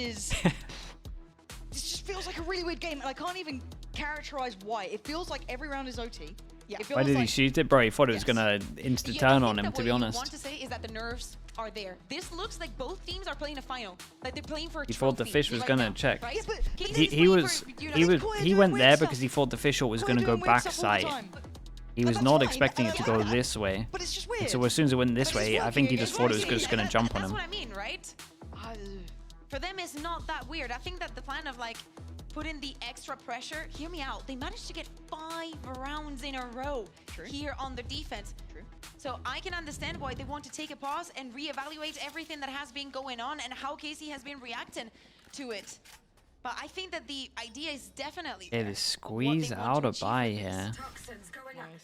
just feels like a really weird game, and I can't even characterize why. It feels like every round is OT. Yeah. Why did he shoot it, bro? He thought it was gonna insta turn on him, to be honest. What I want to say is that the nerves are there. This looks like both teams are playing a final. Like they're playing for a He thought the fish was gonna check. Right? He went there because he thought the fish ult was gonna go backside. He was not expecting it to go this way. But it's just weird. And so as soon as it went this way, I think he just thought it was just gonna jump on him. That's what I mean, right? For them, it's not that weird. I think that the plan of like put in the extra pressure. Hear me out. They managed to get 5 rounds in a row here on the defense. So I can understand why they want to take a pause and reevaluate everything that has been going on and how KC has been reacting to it. But I think that the idea is definitely they squeeze out a buy here.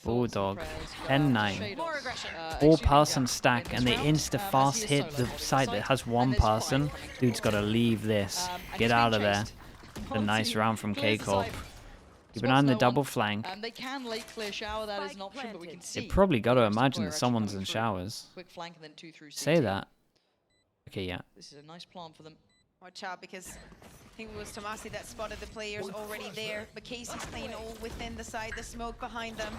Bulldog, 10-9. More aggression. 4-person stack, and they insta-fast hit the side that has 1 person. Dude's got to leave this. Get out of there. A nice round from KCORP. Keep an eye on the double flank. They can late clear shower, that is an option, but we can see. They probably got to imagine that someone's in showers. Quick flank and then 2 through CT. Say that. Okay, yeah. This is a nice plan for them. Watch out, because I think it was Tomasi that spotted the players already there, but KC's playing all within the side, the smoke behind them.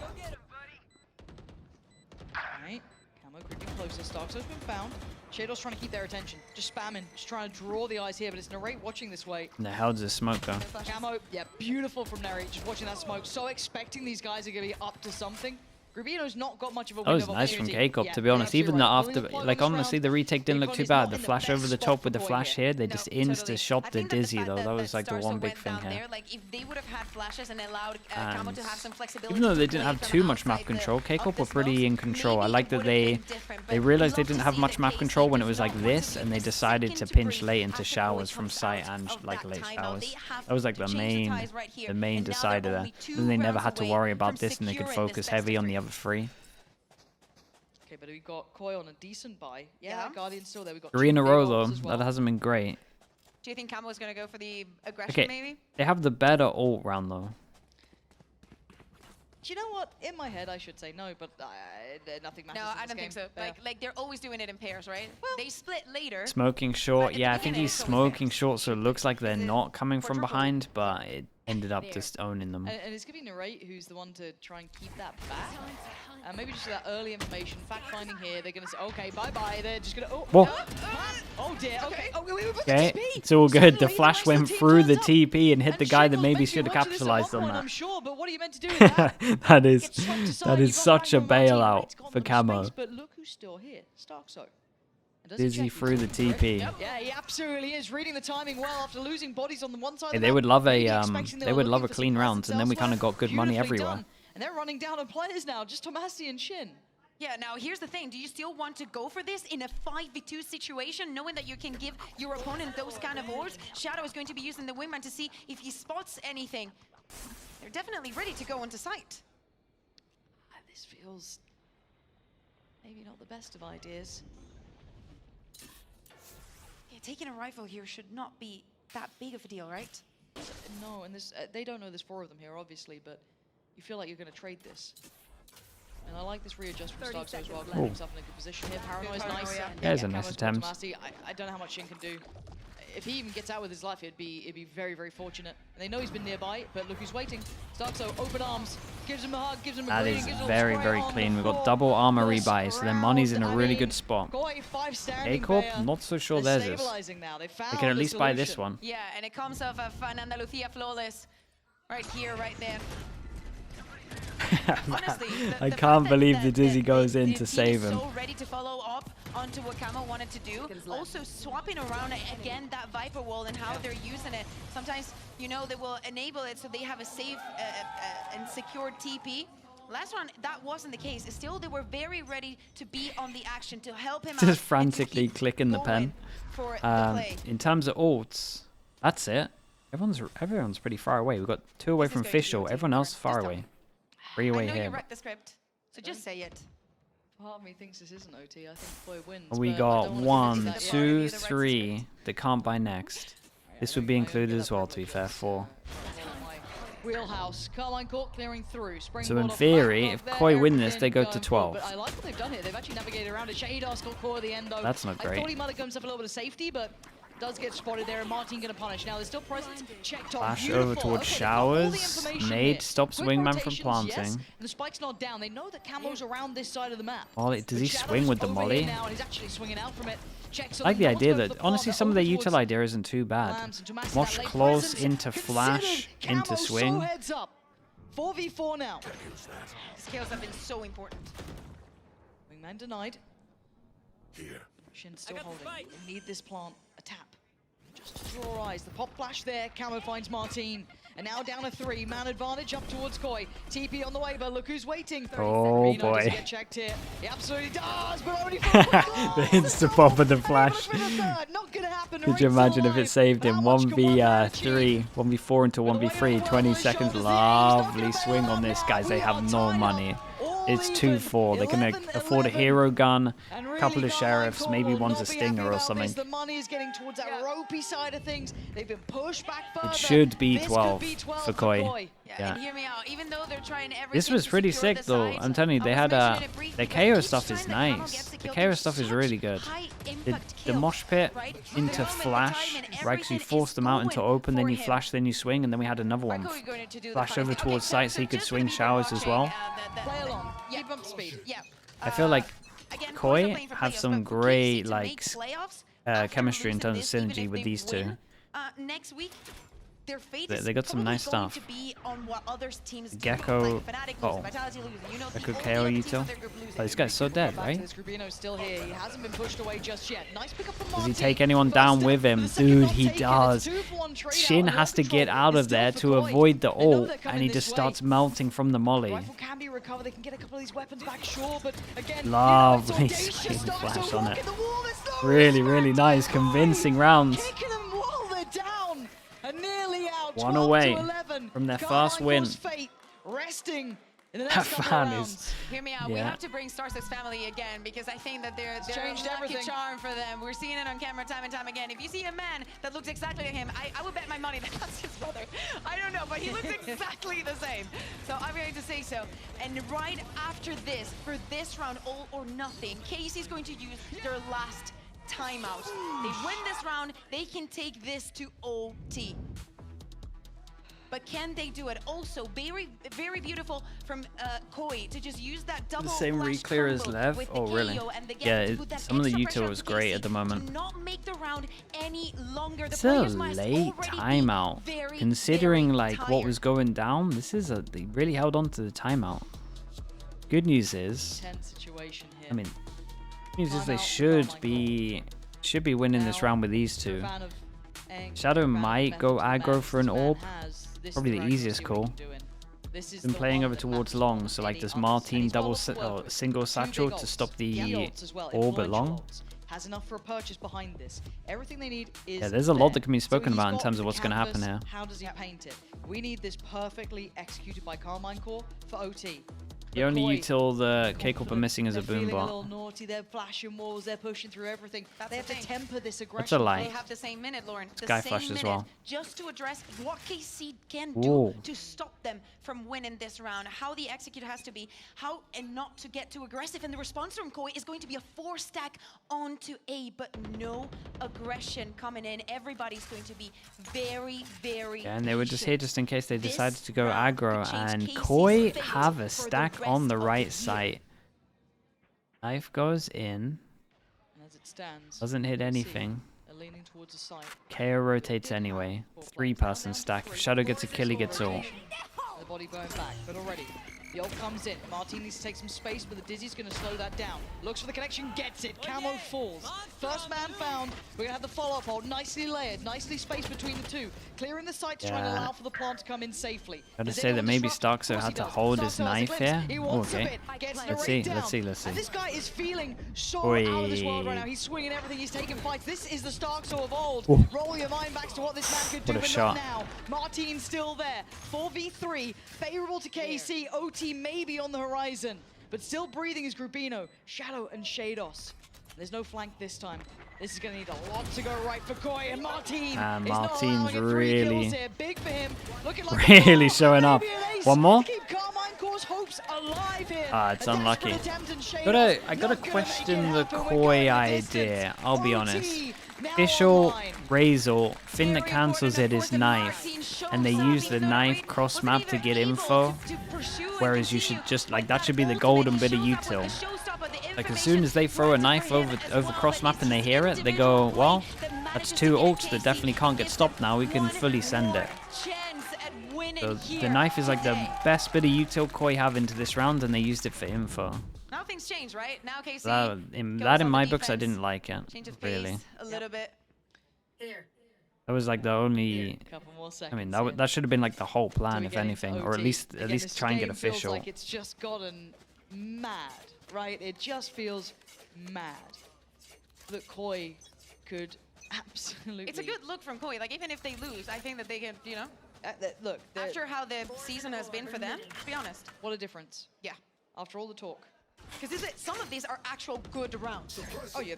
closer. Starkso's been found. Shadow's trying to keep their attention. Just spamming. Just trying to draw the eyes here, but it's Narrate watching this way. The hell's a smoker? Camo, yeah, beautiful from Narrate. Just watching that smoke. So expecting these guys are going to be up to something. Grubino's not got much of a window That was nice from opportunity. KCORP, Yeah, to be honest. you're Even absolutely after, right. like, Willing honestly, round. the retake didn't look too Recon is bad. not The in the flash over best the spot top with the for flash Koi here, they No, just totally. insta-shot I the think that Dizzy, fact though. That was, like, the Starso one big went thing down here. there, like, if they would have had flashes and allowed Camo to have some flexibility, Even though they to didn't play have from too much map outside the- control, of KCORP the were pretty smokes, in control. I maybe like it that would have they been different, they but realized they love to didn't see have much that map KC control when it does was like not want this, to and they give the decided second to to pinch breathe late into after showers Koi from comes site out and of like that late timeout. showers. They have That was like to the change main ties right here, the main and now they're decider there. only 2 Then they never rounds had to away worry from about this, and they could securing this focus best heavy of on the 3. other 3. Okay, but we got Koi on a decent buy. Yeah, Yeah. Guardian's still there. We got 3 in two a big row ops though. as well. That hasn't been great. Do you think Camo is going to go for the aggression, Okay, maybe? they have the better ult round though. Do you know what? In my head, I should say no, but nothing matters. No, in I this don't think game. so. Yeah. Like they're always doing it in pairs, right? They split later. Smoking short, But at yeah, the I think beginning, he's it's always smoking there. short, so it looks like they're Is it not coming from quadruple? behind, but it ended up There. just owning them. And it's going to be Narrate who's the one to try and keep that back. Maybe just that early information, fact-finding here. They're going to say, okay, bye-bye. They're just going to... Whoa. Oh, dear. Okay. Oh, we Okay, it's all good. The flash went through the TP and hit the guy that maybe should have capitalized on I'm that. sure, but what are you meant to do with that? That is Gets swept aside, that you've is got such a Magnum and Martin, bailout it's got for them Camo. space, but look who's still here. Starkso. And does he Dizzy check? through the TP. Yeah, he absolutely is reading the timing well after losing bodies on the one side. Hey, of they the would map. love Maybe a expecting they were would love a looking for clean some round, presence and then we kind of elsewhere. got good money Beautifully everywhere. done. And they're running down on players now, just Tomasi and Shin. Yeah, now here's the thing. Do you still want to go for this in a 5v2 situation, knowing that you can give your opponent those kind of orbs? Shadow is going to be using the wingman to see if he spots anything. They're definitely ready to go into sight. This feels maybe not the best of ideas. Yeah, taking a rifle here should not be that big of a deal, right? No, and this they don't know there's 4 of them here, obviously, but you feel like you're going to trade this. And I like this readjust from 30 Starkso as well, seconds getting Oh. himself in a good position here. Paranoia's Good nice. paranoia. Yeah, it's a Camo's nice got attempt. Tomasi. I don't know how much Shin can do. If he even gets out with his life, it'd be very, very fortunate. And they know he's been nearby, but look who's waiting. Starkso, open arms, gives him a hug, gives him a That greeting, is gives him a very, spray very on the clean. We've got floor. double armor The rebuy, so then Money's in a crowd, really I good mean, spot. Koi 5 standing KCORP, there. not so sure They're theirs is. stabilizing now. They found They can at the least buy this solution. one. Yeah, and it comes off of an Andalucia flawless. Right here, right there. Honestly, I the can't fact believe that- the Dizzy that goes the in team to is save him. so ready to follow up onto what Camo wanted to do. Also swapping around again that Viper wall and how they're using it. Sometimes, you know, they will enable it so they have a safe and secure TP. Last one, that wasn't the case. Still, they were very ready to be on the action to help him out. Just and to frantically keep clicking the pen. going for the play. In terms of ults, that's it. Everyone's pretty far away. We've got 2 away This is from going to be Fischl. OT. Everyone else Just far tell away. me. 3 away I know you here. wrecked the script, so just say it. Part of me thinks this isn't OT. I think Koi wins. We but I got don't wanna 1, convince that yet. 2, the right 3 that can't buy next. This would be included as well, to be fair, 4. Wheelhouse. Carmine Court clearing through. So in Springboard off theory, the back if of there, Koi win this, Ericsson they go going to forward, 12. But I like what they've done here. They've actually navigated around it. Shahidar's got Koi at the end, though. That's not I great. thought he might have got himself a little bit of safety, but does get spotted there, and Martin going to punish. Now, there's still presence. Checked on. Flash Beautiful. over towards Okay, they've got all the Showers. information Nade here. stops Quick Wingman from rotations, planting. Yes, and the spike's not down. They know that Camo's around this side of the map. Molly, does he But swing Shadow's with the over here molly? now, and he's actually swinging out from it. Checks I on like the not idea over that, the honestly, plant, some of their over towards util idea isn't too bad. Lambs and Tomasi, Mosh that late close presence into flash, considered. into Camo swing. So heads up. 4v4 now. Skills have been so important. Wingman denied. Shin still holding. They need this plant. A tap. Just to draw eyes. The pop flash there. Camo finds Martin. And now down to 3. Man advantage up towards Koi. TP on the way, but look who's waiting. Oh, Reno boy. doesn't get checked here. He absolutely does, but only for a quick glance. The insta-pop of the flash. Not gonna happen. Could you Raid's imagine if alive. it saved him? How much can one man achieve? 1v3, 1v4 into 1v3, 20 seconds. Lovely swing on this, guys. They have no money. It's 2-4. They're going to afford a hero gun, a couple of sheriffs, maybe one's a stinger or something. The money is getting towards that ropey side of things. They've been pushed back further. It should be This 12 could be 12 for Koi. Yeah, Yeah. and hear me out. Even though they're trying everything This was to pretty secure sick the though. sides, I'm telling you, they I was had mentioning it briefly, the but KO each stuff time is that Camo nice. gets The kill, KO there's stuff is such really good. high The impact kills, mosh pit right? into The flash, moment, the right? So you everything forced is them out into going open, then for you him. flash, then you swing, and then we had another one. Marco, you're going to do the Flash funny over thing. towards Okay, site so he could just swing for the people showers as watching, well. Play along. Keep up to speed. Yeah. I feel like Again, Koi playing for have playoffs, some but for great KC to make playoffs after chemistry in losing terms of this, even synergy if with they these win, two. next week, their fate They is got some probably nice going stuff. to be on what other teams do. Gecko. Like Fnatic Oh, losing, Vitality losing. You know, that the could only KO other you team too. on their group losing. Oh, this guy's so dead, Back right? to this. Rubino's still here. He hasn't been pushed away just yet. Nice pick up from Does he Martin. take anyone First down step with for him? the second Dude, not he taken. does. It's a 2-for-1 trade Shin out. has to Control get out is of still there for to Koi. avoid the They know ult, they're coming and he this just way. starts melting from the molly. Rifle can be recovered. They can get a couple of these weapons back, sure, but again, Lovely you know, it's spin audacious. Starks flash are on walking it. the wall. There's no Really, really respect. nice, Koi convincing rounds. kicking them while they're down and nearly out. One 12 away to 11. from their Carmichael's first win. fate resting in the That next couple of fan rounds. is... Hear me out. We Yeah. have to bring Starsex family again because I think that they're changed a lucky everything. charm for them. We're seeing it on camera time and time again. If you see a man that looks exactly like him, I would bet my money that that's his brother. I don't know, but he looks exactly the same. So I'm going to say so. And right after this, for this round, all or nothing, KC is going to use their last timeout. They win this round, they can take this to OT. But can they do it? Also, very, very beautiful from Koi to just use that double The same flash re-clear as combo Lev? with the Oh, really? KO and the get Yeah, to put that some of the extra util pressure was onto great KC at the moment. to not make the round any longer. The It's a players must late already be timeout. very, Considering very like what tired. was going down, this is they really held on to the timeout. Good news is, Tense situation here. I mean, good news is they Timeout, should be winning this Now, round with these for a two. fan of Eng, Shadow for a fan of might Ben go to aggro man, for an this man orb. has- this is Probably the accuracy easiest we call. can do in. This is Been the playing one over that towards matters more long, than so like any this others. And Martin he's well double off the work with single two satchel big to ults. stop the Key ults as well, orb at influential long. ults. Has enough for a purchase behind this. Everything they need is Yeah, there's a lot there. that can be spoken So he's about in got terms of the what's going to happen canvas. here. How does he paint it? We need this perfectly executed by Carmichael for OT. The only Koi, util the KCORP are confident, missing is a they're boom feeling a bot. little naughty, they're flashing walls, they're pushing through everything. That's They the have to thing. temper this aggression. That's a lie. They have the same minute, Lauren. The Sky same Flash as minute, well. just to address what KC can do Ooh. to stop them from winning this round. How the execute has to be, how and not to get too aggressive. And the response from Koi is going to be a 4-stack onto A, but no aggression coming in. Everybody's going to be very, very Yeah, and they were just here patient. just in case they This decided to go round aggro, could change and KC's Koi fate have for a the stack rest on the of right year. side. Knife goes in, And as it stands, doesn't hit you can see anything. they're leaning towards the site. KO rotates anyway. 3-person stack. If Shadow gets a kill, he gets all. The body going back, but already the ult comes in. Martin needs to take some space, but the Dizzy's going to slow that down. Looks for the connection, gets it. Camo falls. First man found. We're going to have the follow-up ult. Nicely layered, nicely spaced between the two. Clearing the site to try and Yeah. allow for the plant to come in safely. Gotta Does say that anyone maybe disrupt? Starkso Of course had he to does. hold his Starkso has a knife glimpse. here. He wants Okay. a bit. Gets the Let's see, rate down. let's see, let's see. And this guy is feeling so Oi. out of this world right now. He's swinging everything. He's taking fights. This is the Starkso of old. Ooh. Roll your mind back to what this man could do, What a but shot. not now. Martin's still there. 4v3, favorable to KC. OT maybe on the horizon, but still breathing is Grubino, Shadow, and Shados. There's no flank this time. This is going to need a lot to go right for Koi, and Martin is not Martin's allowing it. 3 really- kills here. Big for him. Looking like a Really four, showing up. maybe an ace One more? to keep Carmichael's hopes alive here. Ah, it's A desperate unlucky. attempt, and Shados I gotta not gonna make question it the happen. We're Koi going the idea, distance. I'll be OT honest. now Official online. Razor, thing that Very cancels it important is for knife, Martin shows and they that use he's the not knife really- cross wasn't map to even get able info, to pursue and whereas you continue should just, like, with that should be the ultimate. golden It bit of shows up util. with the showstopper, the Like, as soon as they throw a information knife runs over for him over as cross well, map but and they it's hear his it, they go, individual well, play that that's manages 2 to get ults that KC definitely can't get stopped now, we can one fully send more it. chance at winning So here the knife is like the today. best bit of util Koi have into this round, and they used it for info. Now things change, right? Now KC That in goes on my the books I defense. didn't like it, Change of really. pace a little bit. That was like the only. Couple more seconds. I mean, here. that should have been like the whole Do plan, we if get into anything, or at OT? least Again, this try and get game feels official. like it's just gotten mad, right? It just feels mad that Koi could absolutely. It's a good look from Koi. Like, even if they lose, I think that they can, you know, look. after how the season has been for them, to be honest. What a difference Yeah. after all the talk. Because some of these are actual good rounds. Oh yeah.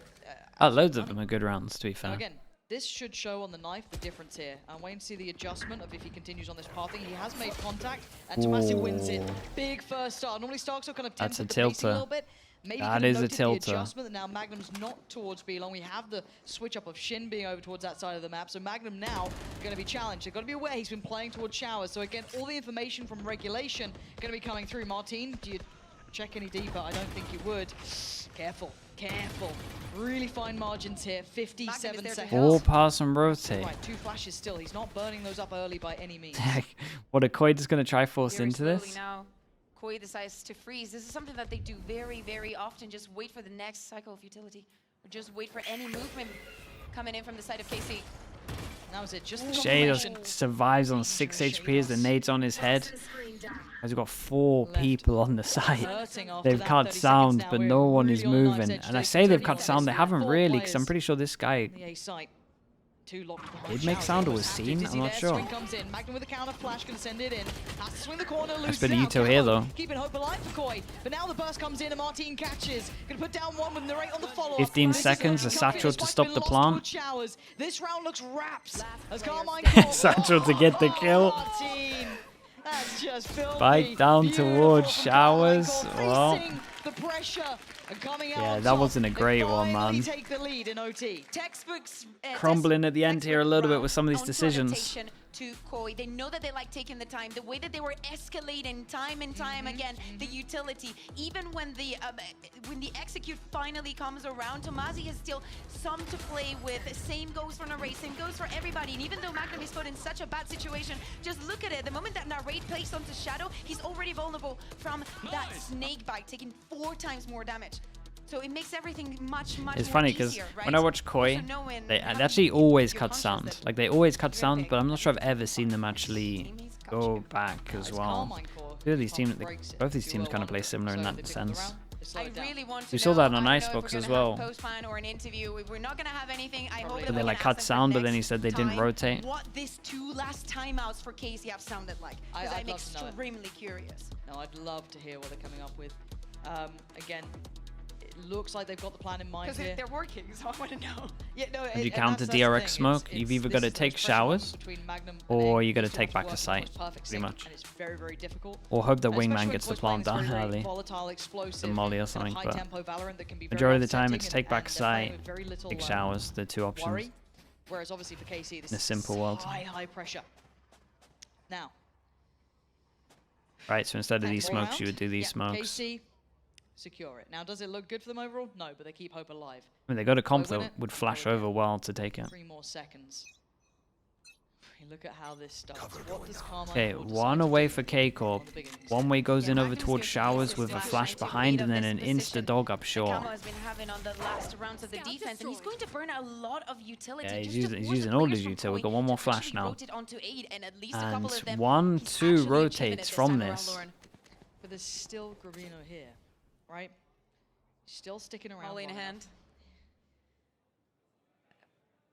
Loads of them are good rounds, to be Now fair. again, this should show on the knife the difference here. I'm waiting to see the adjustment of if he continues on this pathing. He has made contact, and Tomasi wins it. Ooh. Big first start. Normally Stark's kind of That's a tempered the pacing a tilter. little bit. Maybe That could have is a noted the tilter. adjustment that now Magnum's not towards B-Long. We have the switch up of Shin being over towards that side of the map. So Magnum now going to be challenged. They've got to be aware he's been playing towards Showers. So again, all the information from regulation going to be coming through. Martin, do you check any deeper. I don't think you would. Careful, careful. Really fine margins here. 57 seconds. 4 pass and rotate. Right, 2 flashes still. He's not burning those up early by any means. What, a Koi just going to try force Very into slowly this? now, Koi decides to freeze. This is something that they do very, very often. Just wait for the next cycle of utility. Or just wait for any movement coming in from the side of KC. Now is it just the Shay confirmation? survives on 6 HP as the nade's on his head. He's got 4 people on the side. They've cut sound, but no one is moving. And I say they've cut sound, they haven't really, because I'm pretty sure this guy did make sound or was seen. I'm not sure. That's been a Yuto here though. Keeping hope alive for Koi, but now the burst comes in and Martin catches. Gonna put down one with the rate on the follow. 15 seconds, a satchel to stop the plant. This round looks wraps as Carmine Satchel to get the kill. That's just filthy. Bike down Beautiful towards from Showers. Carmichael, Well, facing the pressure and coming out yeah, on that top. wasn't a great They one, finally man. take the lead in OT. Textbooks. Crumbling at the end here a little bit with some of these decisions. To Koi. They know that they like taking the time. The way that they were escalating time and time again, the utility. Even when the execute finally comes around, Tomazi has still some to play with. Same goes for Narrate, same goes for everybody. And even though Magnum is put in such a bad situation, just look at it. The moment that Narrate plays onto Shadow, he's already vulnerable from that snake bite, taking 4 times more damage. So it makes everything much It's more funny because easier, right? when I watch Koi, they actually always cut sound. Like they always cut sound, but I'm not sure I've ever seen them actually go back as well. Two of these teams, both these teams kind of play similar in that sense. I really want to We saw that on know Icebox as well. Post-plan or an interview. We're not gonna have anything. I hope But they like cut sound, but then he said they didn't rotate. What these 2 last timeouts for KC have sounded like? Because I'm extremely curious. No, I'd love to hear what they're coming up with. Again, it looks like they've got the plan in mind Because here. they're working, so I want to know. Yeah, no. Have you counted DRX smoke? You've either got to take showers, or you got to take back to site, pretty much. And it's very, very difficult. Or hope the And especially wingman when gets the Koi's playing plant this down very, very early. volatile, explosive, The molly or kind of something, but high-tempo Valorant that can be very majority of the time upsetting it's take back and they're playing site, with very little, take showers, the 2 options. worry. Whereas obviously for KC, this In a simple world. high pressure. Now, Right, so instead of okay, these all smokes, round. you would do these Yeah, smokes. KC, secure it. Now, does it look good for them overall? No, but they keep hope alive. I mean, they got a comp win that it, would flash go again. over well to take it. 3 more seconds. Look at how this starts. What does Carmine Okay, decide one to away do for on KCORP. the beginnings? One way goes Yeah, in over Magnum's towards going to showers use with a this flash to behind lead and then on an this insta position dog up that short. Kamo has been having on the last rounds of the defense, and he's going to burn a lot of utility. Yeah, just he's to using force the all players his from util. We Koi got one more to flash actually now. rotate onto 8, and at least a couple of them, 1, he's 2 actually achieving it rotates this from time around, this. Lauren. But there's still Gravino here, right? Still sticking around. Molly in long enough. hand.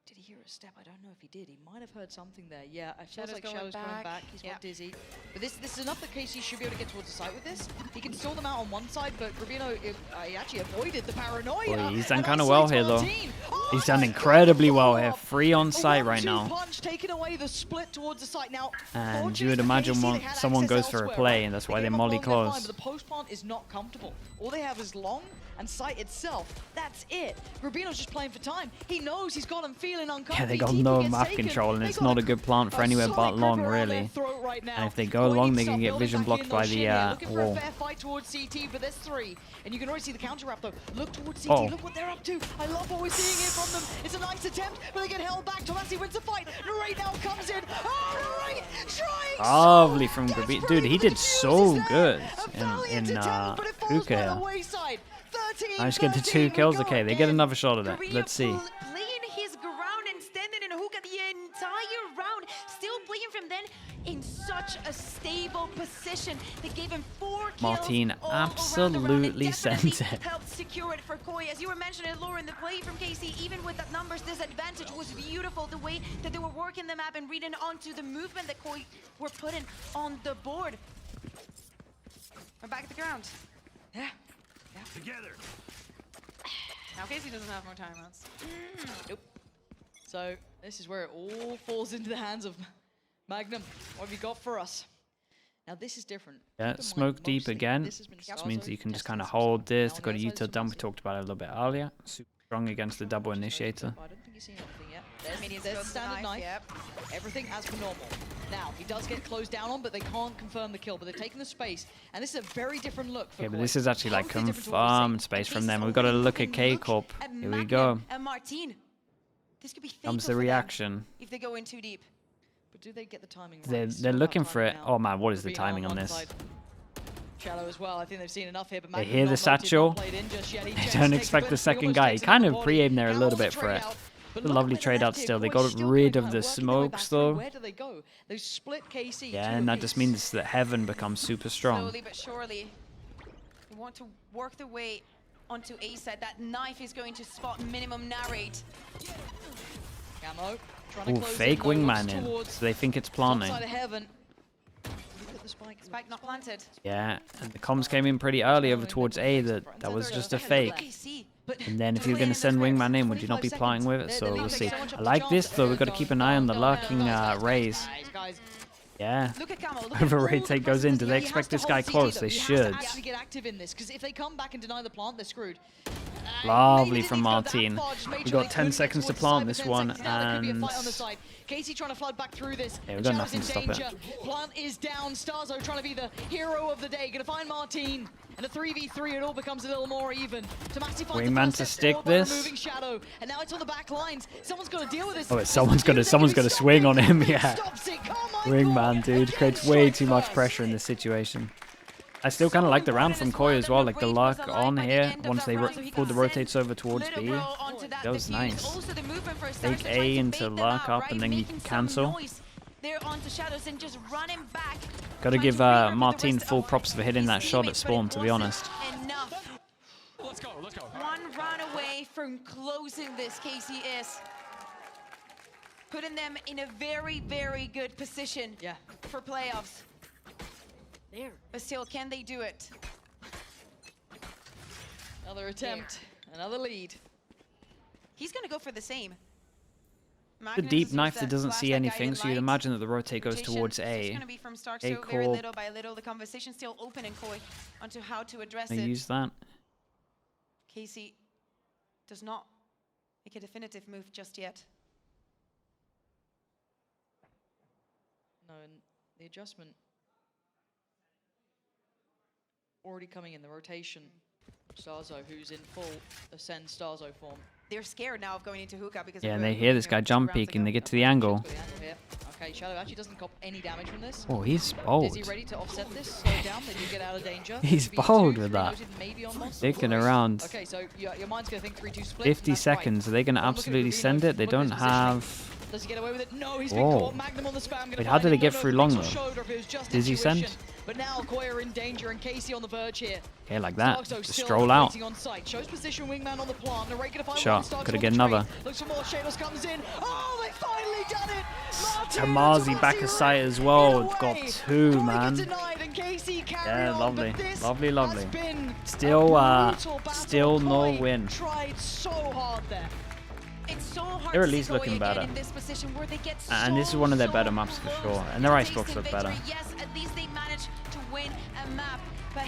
Did he hear a step? I don't know if he did. He might have heard something there. Yeah, I feel Shadow's like going Shadow's coming back. back. He's Yep. got dizzy. But this is enough that KC should be able to get towards the site with this. He can stall them out on one side, but Gravino, he actually avoided the paranoia. Boy, he's done and kind of well here, though. Martin. Oh, He's done my incredibly God. well here. 3 on A site right 1-2 now. punch taking away the split towards the site. Now, And you would fortunately for imagine KC, when they had someone access goes for a elsewhere, play, right? and that's why they gave up molly long, they're fine, close. But the post plant is not comfortable. All they have is long and sight itself. That's it. Rubino's just playing for time. He knows he's got him feeling uncomfortable. Yeah, they got no map control, and it's not a good plant for anywhere but long, really. And if they go long, they can get vision blocked by the wall. Looking for a fair fight towards CT, but there's 3. And you can already see the counter wrap, though. Look towards CT. Oh. Look what they're up to. I love what we're seeing here from them. It's a nice attempt, but they get held back. Tomasi wins the fight. Narrate now comes in. Oh, Narrate trying Lovely so from Gravi. desperately, Dude, he but the did fuse so is there. good A in valiant attempt, but it falls Hookah by here. the wayside. 13, Managed to get the 2 13, kills. we go Okay, they get again. another shot at it. Korea Let's see. playing his ground and standing in a hookah the entire round. Still playing from then in such a stable position. They gave him 4 kills. Martin all around the round. absolutely It sent definitely it. helped secure it for Koi. As you were mentioning, Lauren, the play from KC, even with that numbers disadvantage, was beautiful. The way that they were working the map and reading onto the movement that Koi were putting on the board. We're back at the ground. Yeah. Together. Now KC doesn't have more timeouts. Nope. So this is where it all falls into the hands of Magnum. What have you got for us? Now this is different. Yeah, Keep in smoke mind, deep mostly again. this has been This Starzo means that you can just testing kind of some hold stuff. this. Now They've on got a the outside util is done. We Tomasi. talked about it a little bit earlier. Super strong against the double initiator. I don't think you've seen anything yet. Minions There's goes to standard knife. Yep. Everything as per normal. Now, he does get closed down on, but they can't confirm the kill. But they're taking the space, and this is a very different look for Okay, but Koi. this is actually like Totally different to what we've seen. confirmed space from them. We've got to look at KCORP. Here we go. And Martin. This could be fatal Comes for the them reaction. if they go in too deep. But do they get the timing right? They're Still looking got for it. timing Oh out. man, what is the Rubino timing on one this? side. Shallow as well. I think they've seen enough here, but They Magnum hear the not noted, satchel. not played in just yet. He They checks, don't takes expect the but he second almost guy. He takes kind him of on pre-aimed there a board. little Camels bit for trade it. out, but The look lovely where they trade out left here. still. They Koi got still rid kind of the working their way back smokes through. though. Where do they go? They split KC. Yeah, two and that apiece. just means that Heaven becomes super strong. Slowly but surely. They want to work their way onto A side. That knife is going to spot minimum narrate. Camo trying to Ooh, close fake in, though, looks wingman in. towards So they think it's top planting. side of Heaven. Look at the spike. Spike not planted. Yeah, and the comms came in pretty early over towards A that was just a fake. And then if you're going to send wingman in, would you not be playing with it? So we'll see. I like this though. We've got to keep an eye on the lurking raise. Yeah. Look at Camo. Over retake goes in. Do they expect this guy close? They should. Actually get active in this, because if they come back and deny the plant, they're screwed. Lovely from Martin. We got 10 seconds to plant this one, and Casey trying to flood back through this. yeah, we've got nothing to stop it. Plant is down. Starzo trying to be the hero of the day. Gonna find Martin. And a 3v3, it all becomes a little more even. Tomasi finds Wingman the to first stick step by this. removing Shadow. And now it's on the back lines. Someone's got to deal with this. Oh, someone's gonna swing on him. Yeah. Wingman, dude, creates way too much pressure in this situation. I still kind of like the round from Koi as well, like the luck on here once they pulled the rotates over towards B. That was nice. Take A into luck up and then you can cancel. They're onto Shadows and just running back. Got to give Martin full props for hitting that shot at spawn, to be honest. Enough. Let's go. One run away from closing this, Casey is. Putting them in a very, very good position for playoffs. But still, can they do it? Another attempt, another lead. He's going to go for the same. The deep knife that doesn't see anything, so you'd imagine that the rotate goes towards A. Going to be from Stark, so very little by little. The conversation still open in Koi onto how to address They it. use that. Casey does not make a definitive move just yet. No, and the adjustment already coming in, the rotation. Starzo, who's in full Ascend Starzo form. They're scared now of going into hookah because Yeah, and they hear this guy jump peeking. They get to the angle. Okay, Shadow actually doesn't cop any damage from this. Oh, he's Is bold. he ready to offset this? Slow down, they do get out of danger. He's 3v2, bold with that. noted, maybe on Monster. Sticking around. Okay, so your mind's gonna think 3-2 split. 50 and that's right. seconds. Are they going to I'm looking at absolutely Rubino, send it? They look at don't his positioning. have... Does he get away with it? No, he's been Whoa. caught. Magnum on the spam. Gonna Wait, how find did him. he get Don't know through if the long, pixel though? showed or if it was just Does he send? intuition. But now Koi are in danger and Casey on the verge here. Okay, like that. Starkzo Just still stroll out. waiting on site. Shows position, wingman on the plant. Narrate gonna find Shot. one. Coulda Starkzo get on the another. train. Looks for more. Shadows comes in. Oh, they finally done it! Tamazi back of sight as well. Got two, Koi man. get denied and Casey carry Yeah, on, lovely. but this Lovely, has lovely. been Still, a brutal battle. still no Koi win. Tried so hard there. It's so hard They're at to see least Koi looking again better. in this position where they get And this is one of their better maps for sure. And their icebox look better. Yes, at least they managed to win a map. But